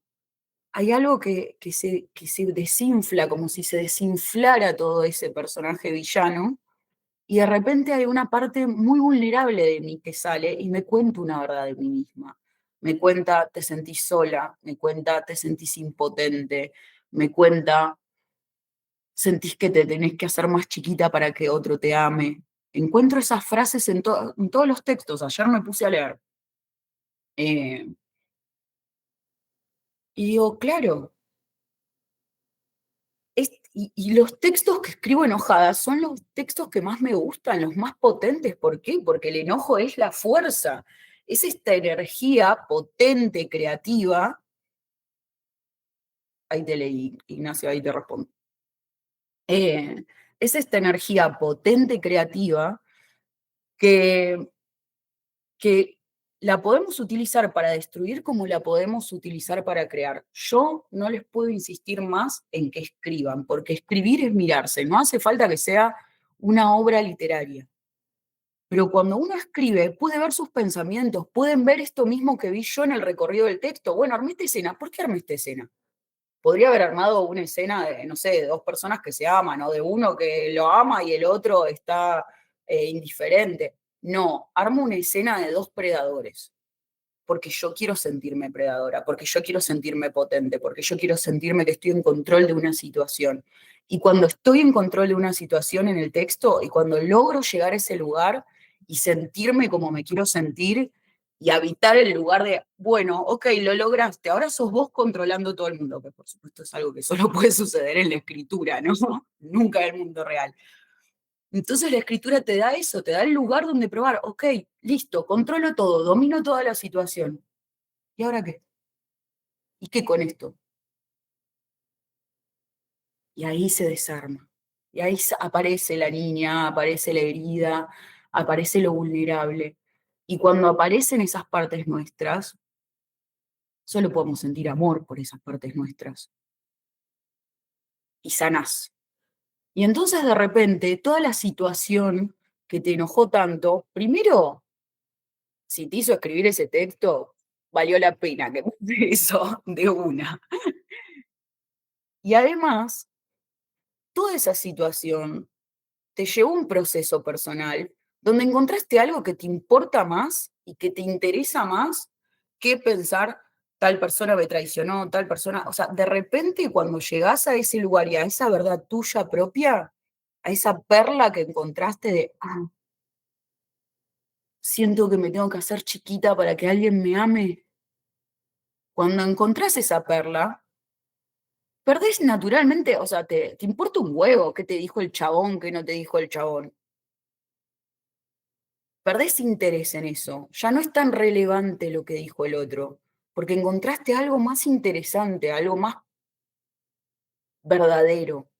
hay algo que se desinfla, como si se desinflara todo ese personaje villano, y de repente hay una parte muy vulnerable de mí que sale y me cuenta una verdad de mí misma. Me cuenta, te sentís sola, me cuenta, te sentís impotente, me cuenta, sentís que te tenés que hacer más chiquita para que otro te ame. Encuentro esas frases en todos los textos. Ayer me puse a leer. eh, y digo, claro, y los textos que escribo enojada son los textos que más me gustan, los más potentes. ¿Por qué? Porque el enojo es la fuerza, es esta energía potente, creativa. Ahí te leí, Ignacio, ahí te respondo. Eh, es esta energía potente, creativa, que, que la podemos utilizar para destruir como la podemos utilizar para crear. Yo no les puedo insistir más en que escriban, porque escribir es mirarse, no hace falta que sea una obra literaria. Pero cuando uno escribe, puede ver sus pensamientos, pueden ver esto mismo que vi yo en el recorrido del texto. Bueno, armé esta escena. ¿Por qué armé esta escena? Podría haber armado una escena de, no sé, de dos personas que se aman, o de uno que lo ama y el otro está indiferente. No, armo una escena de dos predadores porque yo quiero sentirme predadora, porque yo quiero sentirme potente, porque yo quiero sentirme que estoy en control de una situación. Y cuando estoy en control de una situación en el texto y cuando logro llegar a ese lugar y sentirme como me quiero sentir y habitar el lugar de, bueno, ok, lo lograste, ahora sos vos controlando todo el mundo, que por supuesto es algo que solo puede suceder en la escritura, ¿no? Nunca en el mundo real. Entonces la escritura te da eso, te da el lugar donde probar, ok, listo, controlo todo, domino toda la situación. ¿Y ahora qué? ¿Y qué con esto? Y ahí se desarma. Y ahí aparece la niña, aparece la herida, aparece lo vulnerable. Y cuando aparecen esas partes nuestras, solo podemos sentir amor por esas partes nuestras. Y sanás. Y entonces de repente toda la situación que te enojó tanto, primero, si te hizo escribir ese texto, valió la pena que eso de una. Y además, toda esa situación te llevó a un proceso personal donde encontraste algo que te importa más y que te interesa más que pensar tal persona me traicionó, tal persona, o sea, de repente cuando llegás a ese lugar y a esa verdad tuya propia, a esa perla que encontraste de, ah, siento que me tengo que hacer chiquita para que alguien me ame, cuando encontrás esa perla, perdés naturalmente, o sea, te importa un huevo qué te dijo el chabón, qué no te dijo el chabón. Perdés interés en eso. Ya no es tan relevante lo que dijo el otro, porque encontraste algo más interesante, algo más verdadero,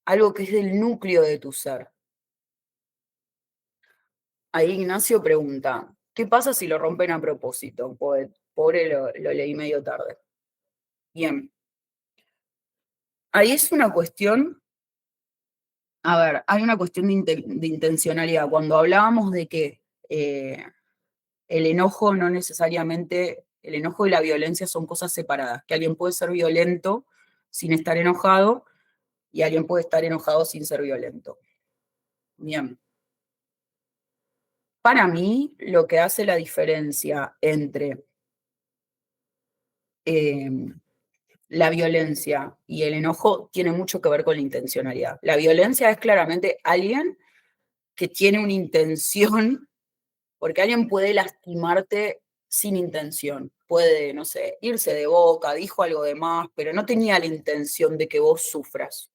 algo que es del núcleo de tu ser. Ahí Ignacio pregunta, ¿qué pasa si lo rompen a propósito? Pobre, lo leí medio tarde. Bien, ahí es una cuestión, a ver, hay una cuestión de intencionalidad. Cuando hablábamos de que el enojo no necesariamente el enojo y la violencia son cosas separadas, que alguien puede ser violento sin estar enojado y alguien puede estar enojado sin ser violento. Bien. Para mí, lo que hace la diferencia entre eh, la violencia y el enojo tiene mucho que ver con la intencionalidad. La violencia es claramente alguien que tiene una intención, porque alguien puede lastimarte sin intención. Puede, no sé, irse de boca, dijo algo de más, pero no tenía la intención de que vos sufras.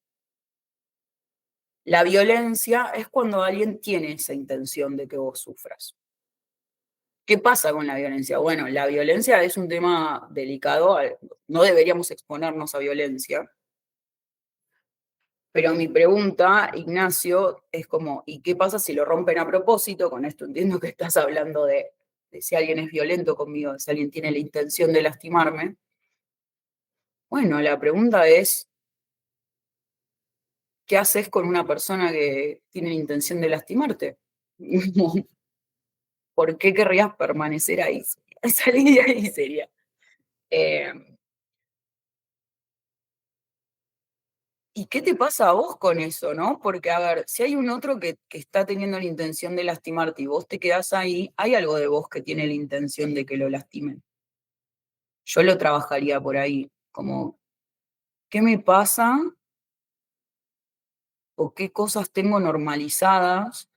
La violencia es cuando alguien tiene esa intención de que vos sufras. ¿Qué pasa con la violencia? Bueno, la violencia es un tema delicado, no deberíamos exponernos a violencia, pero mi pregunta, Ignacio, es como, ¿y qué pasa si lo rompen a propósito? Con esto entiendo que estás hablando de si alguien es violento conmigo, de si alguien tiene la intención de lastimarme. Bueno, la pregunta es, ¿qué haces con una persona que tiene la intención de lastimarte? ¿Por qué querrías permanecer ahí? Salir de ahí sería. Eh, ¿Y qué te pasa a vos con eso, no? Porque, a ver, si hay un otro que está teniendo la intención de lastimarte y vos te quedás ahí, hay algo de vos que tiene la intención de que lo lastimen. Yo lo trabajaría por ahí, como, ¿qué me pasa o qué cosas tengo normalizadas?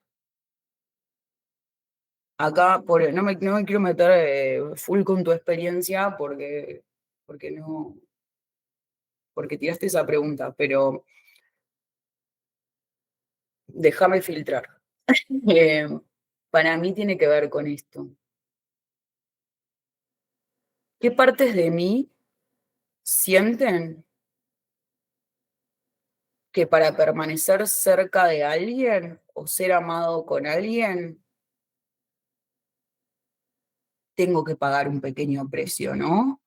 Acá, no me quiero meter full con tu experiencia porque no, porque tiraste esa pregunta, pero déjame filtrar. Eh, para mí tiene que ver con esto. ¿Qué partes de mí sienten que para permanecer cerca de alguien o ser amado con alguien, tengo que pagar un pequeño precio, ¿no?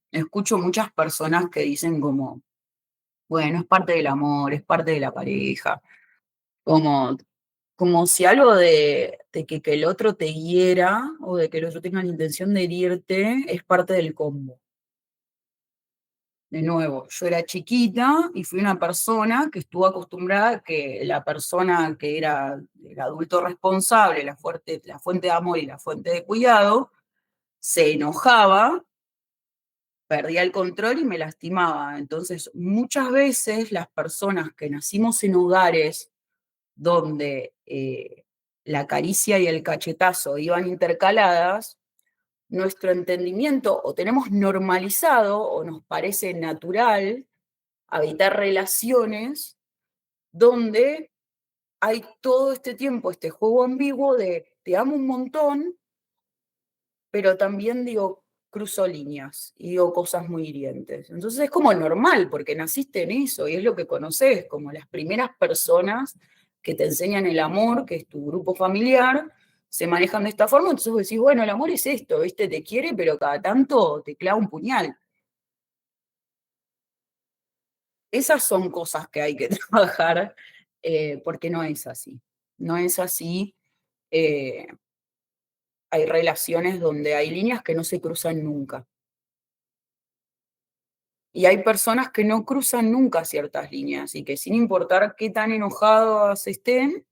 Escucho muchas personas que dicen como, bueno, es parte del amor, es parte de la pareja, como, como si algo de que el otro te hiera o de que el otro tenga la intención de herirte es parte del combo. De nuevo, yo era chiquita y fui una persona que estuvo acostumbrada a que la persona que era el adulto responsable, la fuente de amor y la fuente de cuidado, se enojaba, perdía el control y me lastimaba. Entonces, muchas veces las personas que nacimos en hogares donde la caricia y el cachetazo iban intercaladas, nuestro entendimiento o tenemos normalizado o nos parece natural habitar relaciones donde hay todo este tiempo este juego ambiguo de te amo un montón, pero también digo, cruzo líneas y digo cosas muy hirientes. Entonces es como normal, porque naciste en eso y es lo que conoces, como las primeras personas que te enseñan el amor, que es tu grupo familiar, se manejan de esta forma, entonces vos decís, bueno, el amor es esto, ¿viste? Te quiere, pero cada tanto te clava un puñal. Esas son cosas que hay que trabajar porque no es así. No es así. eh, Hay relaciones donde hay líneas que no se cruzan nunca. Y hay personas que no cruzan nunca ciertas líneas y que sin importar qué tan enojados estén,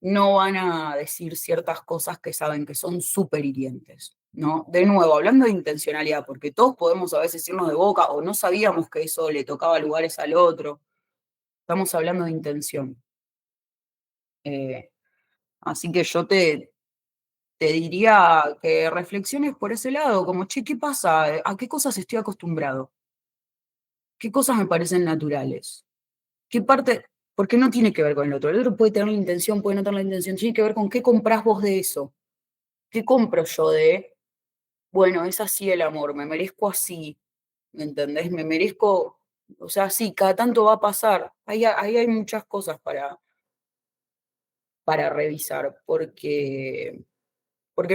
no van a decir ciertas cosas que saben que son súper hirientes, ¿no? De nuevo, hablando de intencionalidad, porque todos podemos a veces irnos de boca o no sabíamos que eso le tocaba lugares al otro. Estamos hablando de intención. Eh, Así que yo te diría que reflexiones por ese lado, como, che, ¿qué pasa? ¿A qué cosas estoy acostumbrado? ¿Qué cosas me parecen naturales? ¿Qué parte? Porque no tiene que ver con el otro. El otro puede tener la intención, puede no tener la intención. Tiene que ver con qué comprás vos de eso. ¿Qué compro yo de, bueno, es así el amor, me merezco así, ¿me entendés? Me merezco, o sea, sí, cada tanto va a pasar. Ahí hay muchas cosas para revisar, porque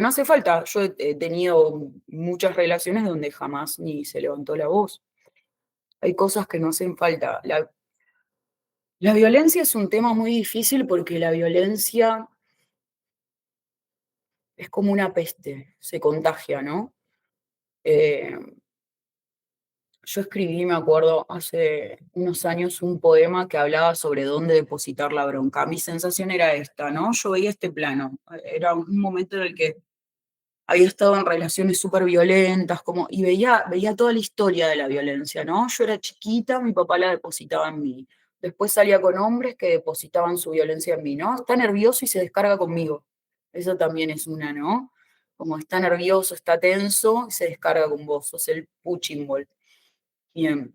no hace falta. Yo he tenido muchas relaciones donde jamás ni se levantó la voz. Hay cosas que no hacen falta. La violencia es un tema muy difícil porque la violencia es como una peste, se contagia, ¿no? Eh, yo escribí, me acuerdo, hace unos años un poema que hablaba sobre dónde depositar la bronca. Mi sensación era esta, ¿no? Yo veía este plano, era un momento en el que había estado en relaciones súper violentas, como, y veía toda la historia de la violencia, ¿no? Yo era chiquita, mi papá la depositaba en mí. Después salía con hombres que depositaban su violencia en mí, ¿no? Está nervioso y se descarga conmigo. Eso también es una, ¿no? Como está nervioso, está tenso, y se descarga con vos, sos el punching ball. Bien.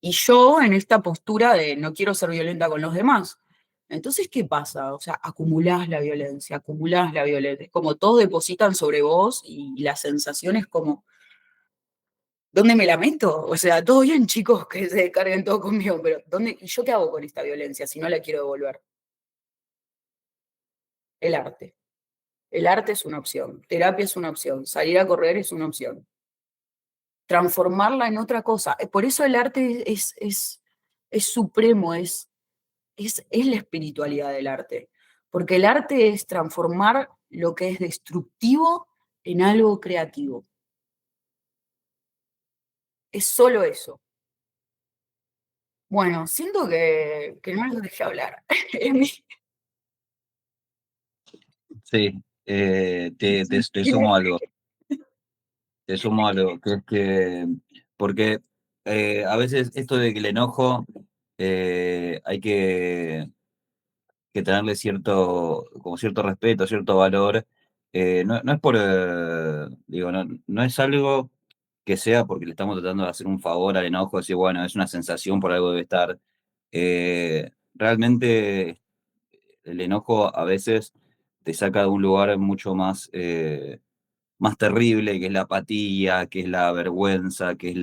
Y yo en esta postura de no quiero ser violenta con los demás. Entonces, ¿qué pasa? O sea, acumulás la violencia. Es como todos depositan sobre vos y la sensación es como, ¿dónde me la meto? O sea, todo bien, chicos, que se descarguen todo conmigo, pero ¿dónde, y yo qué hago con esta violencia si no la quiero devolver? El arte. El arte es una opción, terapia es una opción, salir a correr es una opción, transformarla en otra cosa. Por eso el arte es supremo, es la espiritualidad del arte, porque el arte es transformar lo que es destructivo en algo creativo. Es solo eso. Bueno, siento que no los dejé hablar. Emi. Sí, te sumo algo, que es que, porque a veces esto de que el enojo hay que tenerle como cierto respeto, cierto valor. No es por, digo, no es algo que sea porque le estamos tratando de hacer un favor al enojo, decir, bueno, es una sensación, por algo debe estar. Realmente el enojo a veces te saca de un lugar mucho más terrible, que es la apatía, que es la vergüenza, que es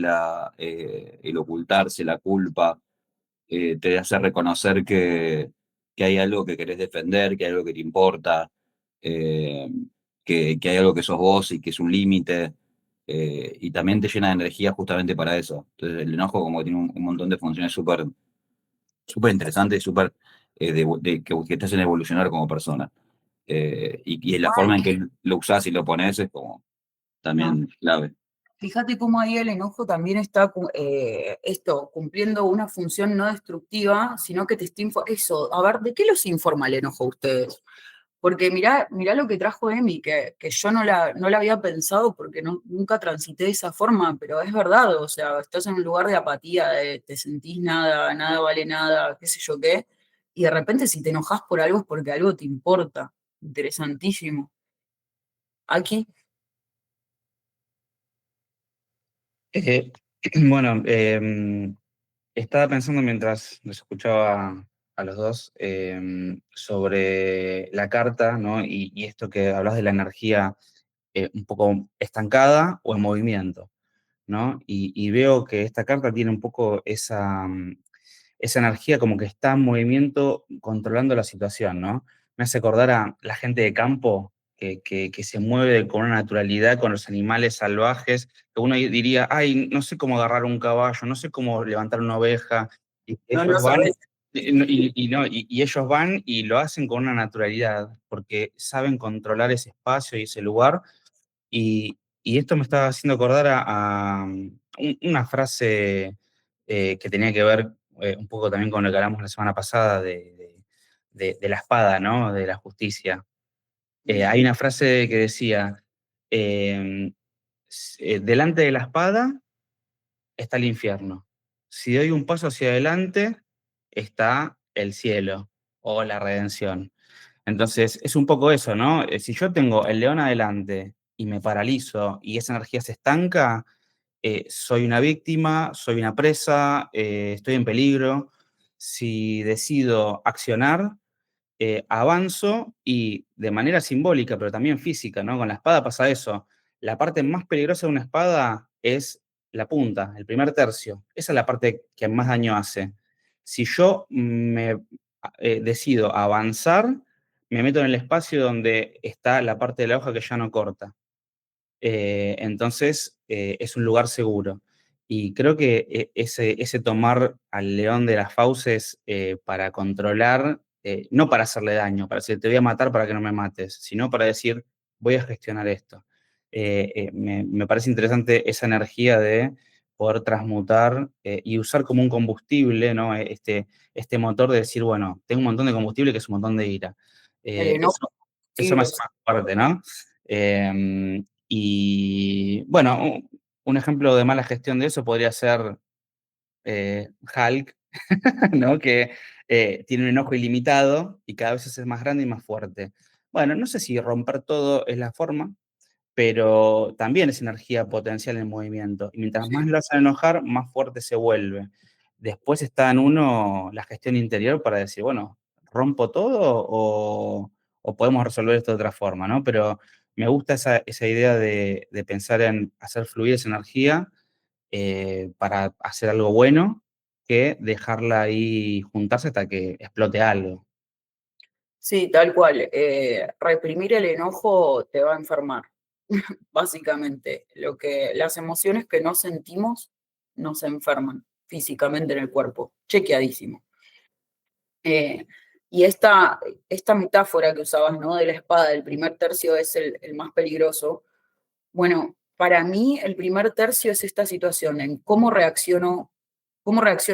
el ocultarse, la culpa. Te hace reconocer que hay algo que querés defender, que hay algo que te importa, eh, que hay algo que sos vos y que es un límite, y también te llena de energía justamente para eso. Entonces el enojo como que tiene un montón de funciones súper interesantes, súper que te hacen evolucionar como persona. Y la Igual, forma en que lo usás y lo pones es como no. también clave. Fíjate cómo ahí el enojo también está esto, cumpliendo una función no destructiva, sino que te está eso. A ver, ¿de qué los informa el enojo a ustedes? Porque mirá lo que trajo Emi, que yo no la había pensado porque nunca transité de esa forma, pero es verdad, o sea, estás en un lugar de apatía, de te sentís nada, nada vale nada, qué sé yo qué, y de repente si te enojas por algo es porque algo te importa. Interesantísimo. Aquí, Eh, bueno, estaba pensando mientras los escuchaba a los dos sobre la carta, ¿no? Y esto que hablas de la energía un poco estancada o en movimiento, ¿no? Y veo que esta carta tiene un poco esa energía como que está en movimiento controlando la situación, ¿no? Me hace acordar a la gente de campo que se mueve con una naturalidad con los animales salvajes, que uno diría, ay, no sé cómo agarrar un caballo, no sé cómo levantar una oveja, y no ellos van, sabes. y ellos van y lo hacen con una naturalidad, porque saben controlar ese espacio y ese lugar, y esto me estaba haciendo acordar una frase que tenía que ver un poco también con lo que hablamos la semana pasada de la espada, ¿no? De la justicia. Hay una frase que decía, eh, delante de la espada está el infierno. Si doy un paso hacia adelante, está el cielo o la redención. Entonces, es un poco eso, ¿no? Si yo tengo el león adelante y me paralizo y esa energía se estanca, soy una víctima, soy una presa, estoy en peligro. Si decido accionar, avanzo y de manera simbólica, pero también física, ¿no? Con la espada pasa eso. La parte más peligrosa de una espada es la punta, el primer tercio. Esa es la parte que más daño hace. Si yo decido avanzar, me meto en el espacio donde está la parte de la hoja que ya no corta. Entonces, es un lugar seguro. Y creo que ese tomar al león de las fauces para controlar no para hacerle daño, para decir te voy a matar para que no me mates, sino para decir voy a gestionar esto. Me parece interesante esa energía de poder transmutar y usar como un combustible, ¿no? Este motor de decir, bueno, tengo un montón de combustible que es un montón de ira. El enojo, Eso sí, me hace más fuerte, ¿no? Y bueno, un ejemplo de mala gestión de eso podría ser Hulk, ¿no? Que tiene un enojo ilimitado y cada vez se hace más grande y más fuerte. Bueno, no sé si romper todo es la forma, pero también es energía potencial en movimiento. Y mientras más sí. lo hacen enojar, más fuerte se vuelve. Después está en uno la gestión interior para decir, bueno, ¿rompo todo o podemos resolver esto de otra forma, ¿no? Pero me gusta esa idea de pensar en hacer fluir esa energía para hacer algo bueno que dejarla ahí juntarse hasta que explote algo. Sí, tal cual. Reprimir el enojo te va a enfermar, básicamente. Las emociones que no sentimos nos enferman físicamente en el cuerpo. Chequeadísimo. Eh, y esta metáfora que usabas, ¿no? De la espada, el primer tercio es el más peligroso. Bueno, para mí el primer tercio es esta situación en cómo reacciono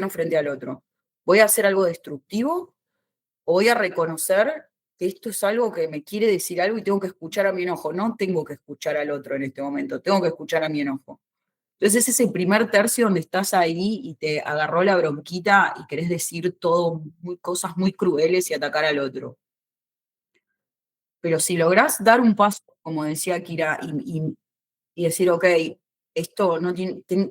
frente al otro. ¿Voy a hacer algo destructivo o voy a reconocer que esto es algo que me quiere decir algo y tengo que escuchar a mi enojo? No tengo que escuchar al otro en este momento, tengo que escuchar a mi enojo. Entonces es ese primer tercio donde estás ahí y te agarró la bronquita y querés decir todo, cosas muy crueles y atacar al otro. Pero si lográs dar un paso, como decía Kira, y decir, ok, esto no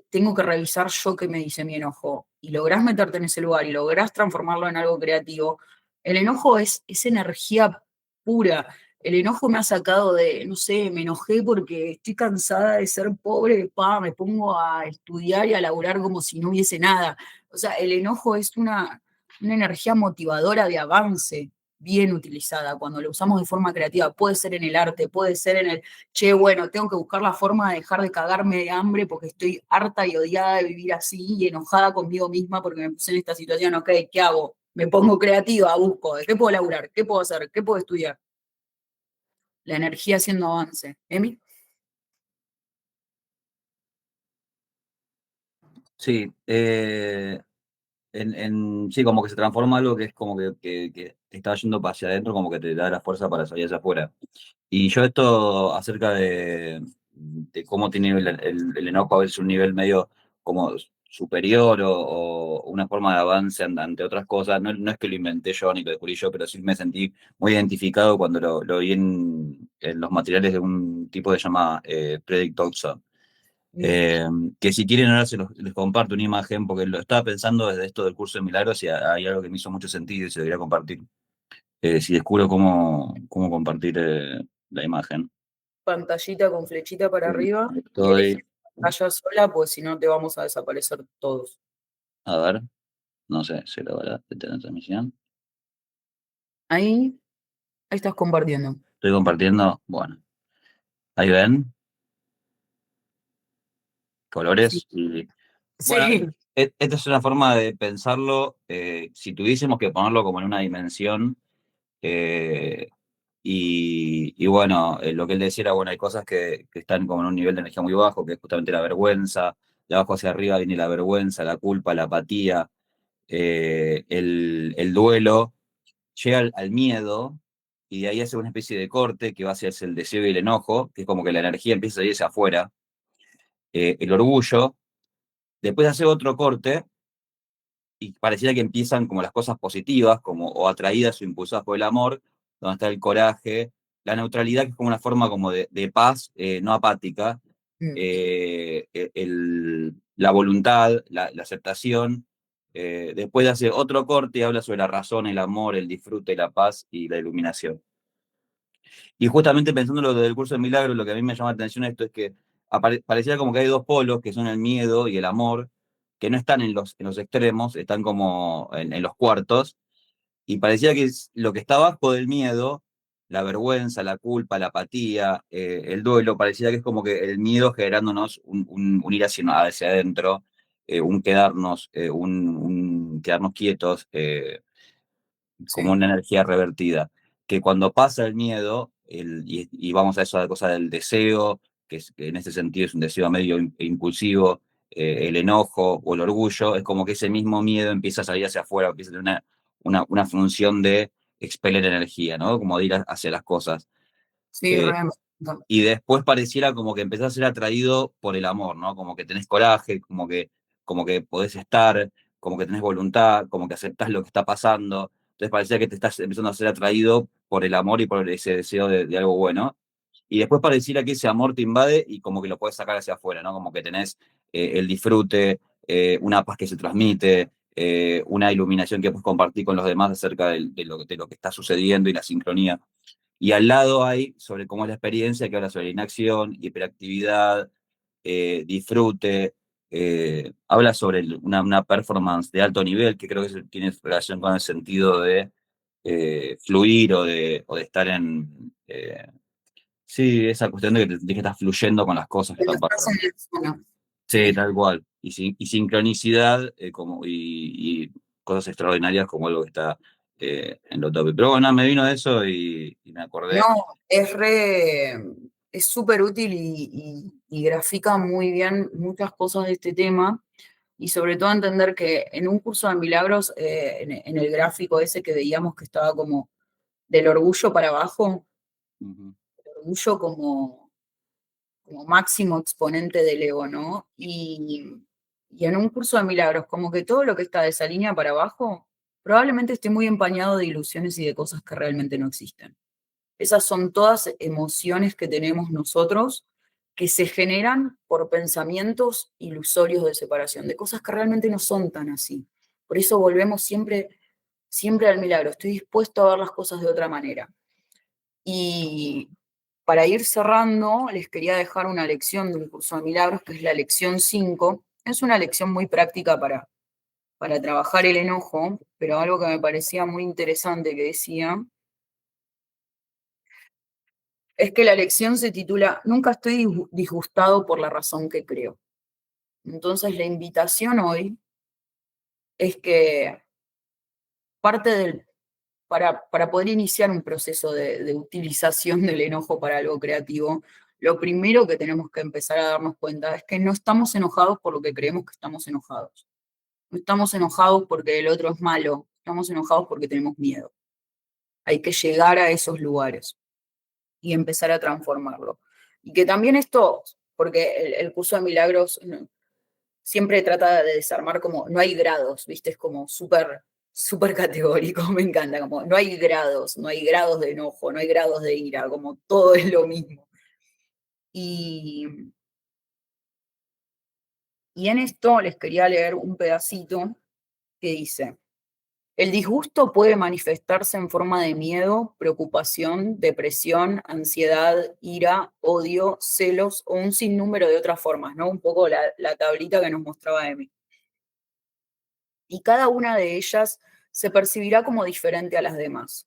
tengo que revisar yo qué me dice mi enojo, y lográs meterte en ese lugar y lográs transformarlo en algo creativo, el enojo es energía pura. El enojo me ha sacado de, no sé, me enojé porque estoy cansada de ser pobre, me pongo a estudiar y a laburar como si no hubiese nada. O sea, el enojo es una energía motivadora de avance, bien utilizada, cuando lo usamos de forma creativa. Puede ser en el arte, puede ser en el, che, bueno, tengo que buscar la forma de dejar de cagarme de hambre porque estoy harta y odiada de vivir así y enojada conmigo misma porque me puse en esta situación. Ok, ¿qué hago? Me pongo creativa, busco, ¿de qué puedo laburar? ¿Qué puedo hacer? ¿Qué puedo estudiar? La energía haciendo avance. ¿Emi? Sí, sí, como que se transforma algo que es como que te está yendo para hacia adentro, como que te da la fuerza para salir hacia afuera. Y yo esto acerca de cómo tiene el enojo a veces un nivel medio como superior o una forma de avance ante otras cosas, no, no es que lo inventé yo ni lo descubrí yo, pero sí me sentí muy identificado cuando lo vi en los materiales de un tipo que se llama Frederick Thompson. Eh, que si quieren ahora les comparto una imagen, porque lo estaba pensando desde esto del curso de milagros y hay algo que me hizo mucho sentido y se debería compartir. Si descubro cómo compartir la imagen. Pantallita con flechita para arriba y elegí Estoy, pantalla sola, pues si no te vamos a desaparecer todos. a ver, no sé, se lo va a detener la transmisión. Ahí, ahí estás compartiendo. Estoy compartiendo, bueno, ahí ven, Sí. colores. Y, bueno, Sí. esta es una forma de pensarlo, si tuviésemos que ponerlo como en una dimensión. eh, y bueno, lo que él decía era, bueno, hay cosas que están como en un nivel de energía muy bajo, que es justamente la vergüenza. De abajo hacia arriba viene la vergüenza, la culpa, la apatía, el duelo. Llega al miedo y de ahí hace una especie de corte que va hacia el deseo y el enojo, que es como que la energía empieza a irse afuera. El orgullo. Después hace otro corte y pareciera que empiezan como las cosas positivas, como o atraídas o impulsadas por el amor, donde está el coraje, la neutralidad, que es como una forma como de paz, no apática, Mm. la voluntad, la aceptación. Después hace otro corte y habla sobre la razón, el amor, el disfrute, la paz y la iluminación. Y justamente pensando en lo del curso de milagros, lo que a mí me llama la atención esto es que pareciera como que hay dos polos, que son el miedo y el amor, que no están en los extremos, están como en los cuartos, y parecía que es lo que está abajo del miedo, la vergüenza, la culpa, la apatía, el duelo, parecía que es como que el miedo generándonos un ir hacia adentro, un quedarnos quietos, como Sí, una energía revertida, que cuando pasa el miedo, y vamos a eso, a la cosa del deseo, que en este sentido es un deseo medio impulsivo, el enojo o el orgullo, es como que ese mismo miedo empieza a salir hacia afuera, empieza a tener una función de expeler energía, ¿no? Como de ir hacia las cosas. sí, Eh, realmente. y después pareciera como que empezás a ser atraído por el amor, ¿no? Como que tenés coraje, como que podés estar, como que tenés voluntad, como que aceptás lo que está pasando. Entonces parecía que te estás empezando a ser atraído por el amor y por ese deseo de algo bueno. Y después pareciera que ese amor te invade y como que lo puedes sacar hacia afuera, ¿no? Como que tenés el disfrute, una paz que se transmite, una iluminación que puedes compartir con los demás acerca de lo que está sucediendo y la sincronía. Y al lado hay sobre cómo es la experiencia, que habla sobre inacción, hiperactividad, disfrute, habla sobre una performance de alto nivel, que creo que tiene relación con el sentido de fluir o de estar en... sí, esa cuestión de que estás fluyendo con las cosas que Cuando están estás pasando. en el sueño. Sí, Sí. tal cual. Y sincronicidad y cosas extraordinarias como algo que está en lo top. Pero bueno, me vino eso y me No, acordé. es súper útil y grafica muy bien muchas cosas de este tema. Y sobre todo entender que en un curso de milagros, en el gráfico ese que veíamos que estaba como del orgullo para abajo, Ujú. el orgullo como máximo exponente del ego, ¿no? Y en un curso de milagros, como que todo lo que está de esa línea para abajo probablemente esté muy empañado de ilusiones y de cosas que realmente no existen. Esas son todas emociones que tenemos nosotros que se generan por pensamientos ilusorios de separación, de cosas que realmente no son tan así. Por eso volvemos siempre, siempre al milagro. Estoy dispuesto a ver las cosas de otra manera. Y para ir cerrando, les quería dejar una lección de un curso de milagros, que es la lección 5. Es una lección muy práctica para trabajar el enojo, pero algo que me parecía muy interesante que decía es que la lección se titula Nunca estoy disgustado por la razón que creo. Entonces la invitación hoy es que parte del, para poder iniciar un proceso de utilización del enojo para algo creativo, lo primero que tenemos que empezar a darnos cuenta es que no estamos enojados por lo que creemos que estamos enojados. No estamos enojados porque el otro es malo, estamos enojados porque tenemos miedo. Hay que llegar a esos lugares y empezar a transformarlo. Y que también esto, porque el curso de milagros siempre trata de desarmar como, no hay grados, ¿viste? Es como súper, súper categórico, me encanta, como no hay grados, no hay grados de enojo, no hay grados de ira, como todo es lo mismo. Y, y en esto les quería leer un pedacito que dice, el disgusto puede manifestarse en forma de miedo, preocupación, depresión, ansiedad, ira, odio, celos o un sinnúmero de otras formas, ¿no? Un poco la tablita que nos mostraba Emi. Y cada una de ellas se percibirá como diferente a las demás.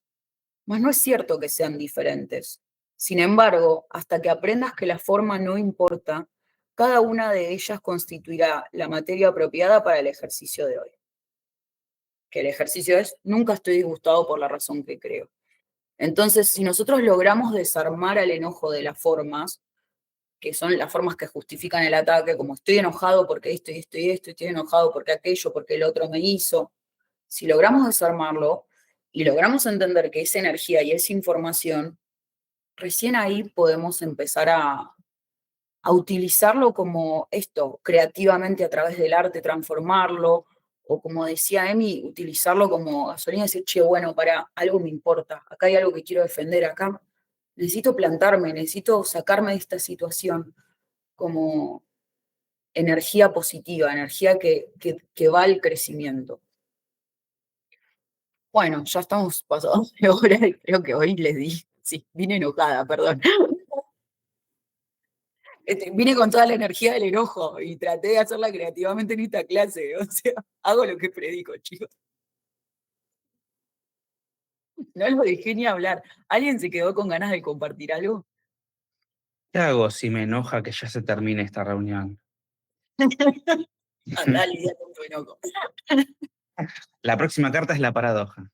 Mas no es cierto que sean diferentes. Sin embargo, hasta que aprendas que la forma no importa, cada una de ellas constituirá la materia apropiada para el ejercicio de hoy. Que el ejercicio es, nunca estoy disgustado por la razón que creo. Entonces, si nosotros logramos desarmar al enojo de las formas, que son las formas que justifican el ataque, como estoy enojado porque esto y esto y esto, estoy enojado porque aquello, porque el otro me hizo, si logramos desarmarlo y logramos entender que es energía y es información, recién ahí podemos empezar a utilizarlo como esto, creativamente a través del arte, transformarlo, o como decía Emi, utilizarlo como gasolina y decir, che, bueno, para algo me importa, acá hay algo que quiero defender, acá necesito plantarme, necesito sacarme de esta situación como energía positiva, energía que va al crecimiento. Bueno, ya estamos pasados de hora y creo que hoy les di, sí, vine enojada, perdón. Vine con toda la energía del enojo y traté de hacerla creativamente en esta clase. O sea, hago lo que predico, chicos. No lo dejé ni hablar. ¿Alguien se quedó con ganas de compartir algo? ¿Qué hago si me enoja que ya se termine esta reunión? Andá, lidia con tu enojo. La próxima carta es la paradoja.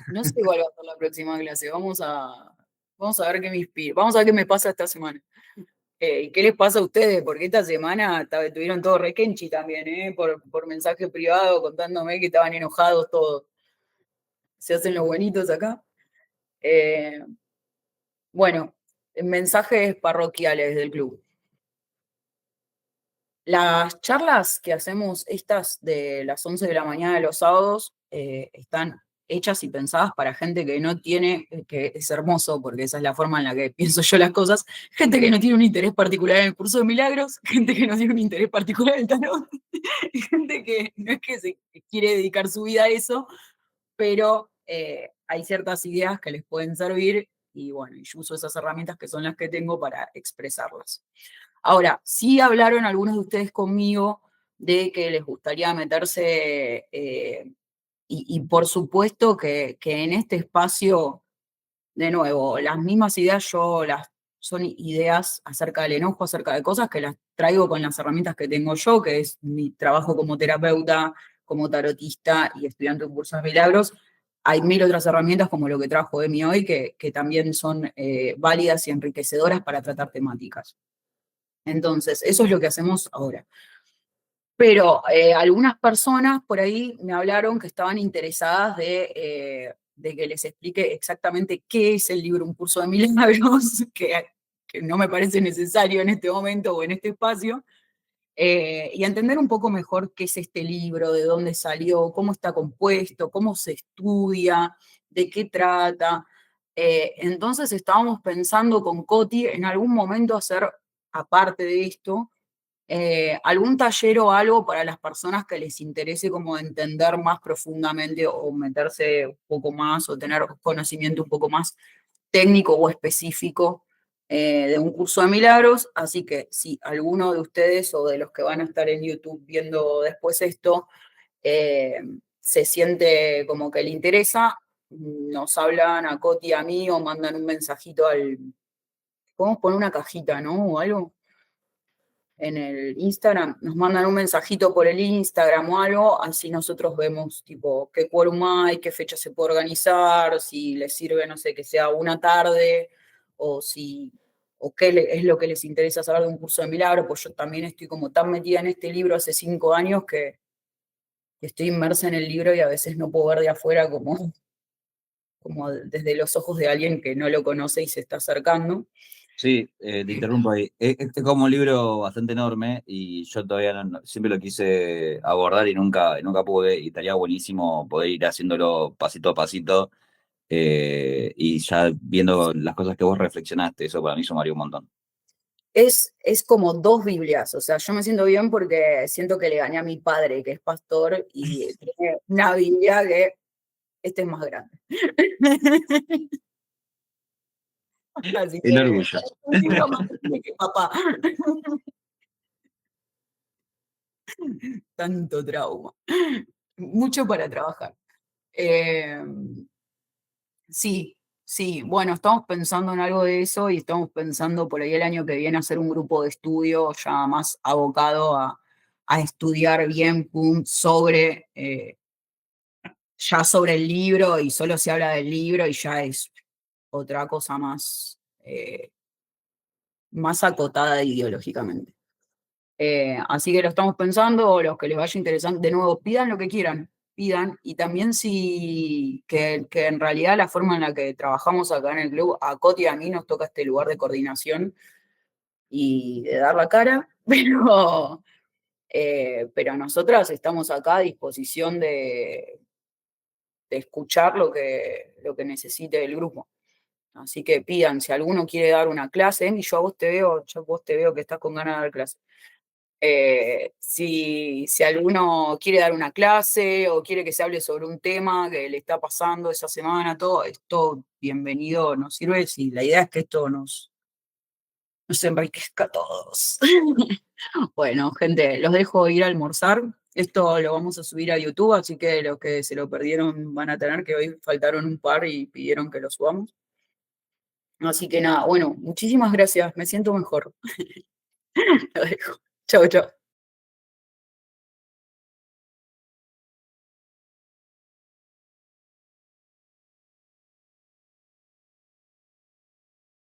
No sé cuál va a ser la próxima clase. Vamos a ver qué me inspira. Vamos a ver qué me pasa esta semana. ¿Y qué les pasa a ustedes? Porque esta semana tuvieron todo requenchi también, por mensaje privado contándome que estaban enojados todos. Se hacen los buenitos acá. Eh, bueno, mensajes parroquiales del club. Las charlas que hacemos, estas de las 11 de la mañana de los sábados, están hechas y pensadas para gente que no tiene, que es hermoso, porque esa es la forma en la que pienso yo las cosas, gente que no tiene un interés particular en el curso de milagros, gente que no tiene un interés particular en el tarot, gente que no es que se quiere dedicar su vida a eso, pero hay ciertas ideas que les pueden servir y bueno, yo uso esas herramientas que son las que tengo para expresarlas. Ahora, sí hablaron algunos de ustedes conmigo de que les gustaría meterse, y por supuesto que en este espacio, de nuevo, las mismas ideas son ideas acerca del enojo, acerca de cosas que las traigo con las herramientas que tengo yo, que es mi trabajo como terapeuta, como tarotista y estudiante de un curso de milagros. Hay mil otras herramientas como lo que trajo Emi hoy, que también son válidas y enriquecedoras para tratar temáticas. Entonces, eso es lo que hacemos ahora. Pero algunas personas por ahí me hablaron que estaban interesadas de que les explique exactamente qué es el libro Un Curso de Milagros, que no me parece necesario en este momento o en este espacio, y entender un poco mejor qué es este libro, de dónde salió, cómo está compuesto, cómo se estudia, de qué trata. Entonces estábamos pensando con Coti en algún momento hacer, aparte de esto, algún taller o algo para las personas que les interese como entender más profundamente o meterse un poco más o tener conocimiento un poco más técnico o específico de un curso de milagros. Así que si alguno de ustedes o de los que van a estar en YouTube viendo después esto eh, se siente como que le interesa, nos hablan a Coti y a mí o mandan un mensajito podemos poner una cajita, ¿no? O algo en el Instagram, nos mandan un mensajito por el Instagram o algo, así nosotros vemos tipo qué quórum hay, qué fecha se puede organizar, si les sirve, no sé, que sea una tarde, o si, o qué es lo que les interesa saber de un curso de milagro, pues yo también estoy como tan metida en este libro hace 5 años que estoy inmersa en el libro y a veces no puedo ver de afuera como desde los ojos de alguien que no lo conoce y se está acercando. Sí, te interrumpo ahí. Este es como un libro bastante enorme y yo todavía siempre lo quise abordar y nunca pude. Y estaría buenísimo poder ir haciéndolo pasito a pasito y ya viendo las cosas que vos reflexionaste. Eso para mí sumaría un montón. Es como dos Biblias, o sea, yo me siento bien porque siento que le gané a mi padre, que es pastor, y tiene una Biblia que este es más grande. Así El que orgullo. un libro más grande que papá. Tanto trauma. Mucho para trabajar. Eh, sí, sí, bueno, estamos pensando en algo de eso y estamos pensando por ahí el año que viene hacer un grupo de estudio ya más abocado a estudiar bien sobre ya sobre el libro y solo se habla del libro y ya es otra cosa más acotada ideológicamente. Así que lo estamos pensando, los que les vaya interesando, de nuevo, pidan lo que quieran, pidan, y también que en realidad la forma en la que trabajamos acá en el club, a Coti y a mí nos toca este lugar de coordinación y de dar la cara, pero nosotras estamos acá a disposición de escuchar lo que necesite el grupo. Así que pidan, si alguno quiere dar una clase, Emi, yo a vos te veo que estás con ganas de dar clase. Si alguno quiere dar una clase o quiere que se hable sobre un tema que le está pasando esa semana, todo esto bienvenido, nos sirve. Si la idea es que esto nos enriquezca a todos. Bueno, gente, los dejo ir a almorzar. Esto lo vamos a subir a YouTube, así que los que se lo perdieron van a tener que hoy faltaron un par y pidieron que lo subamos. Así que nada, bueno, muchísimas gracias, me siento mejor. Lo dejo. Chau, chau.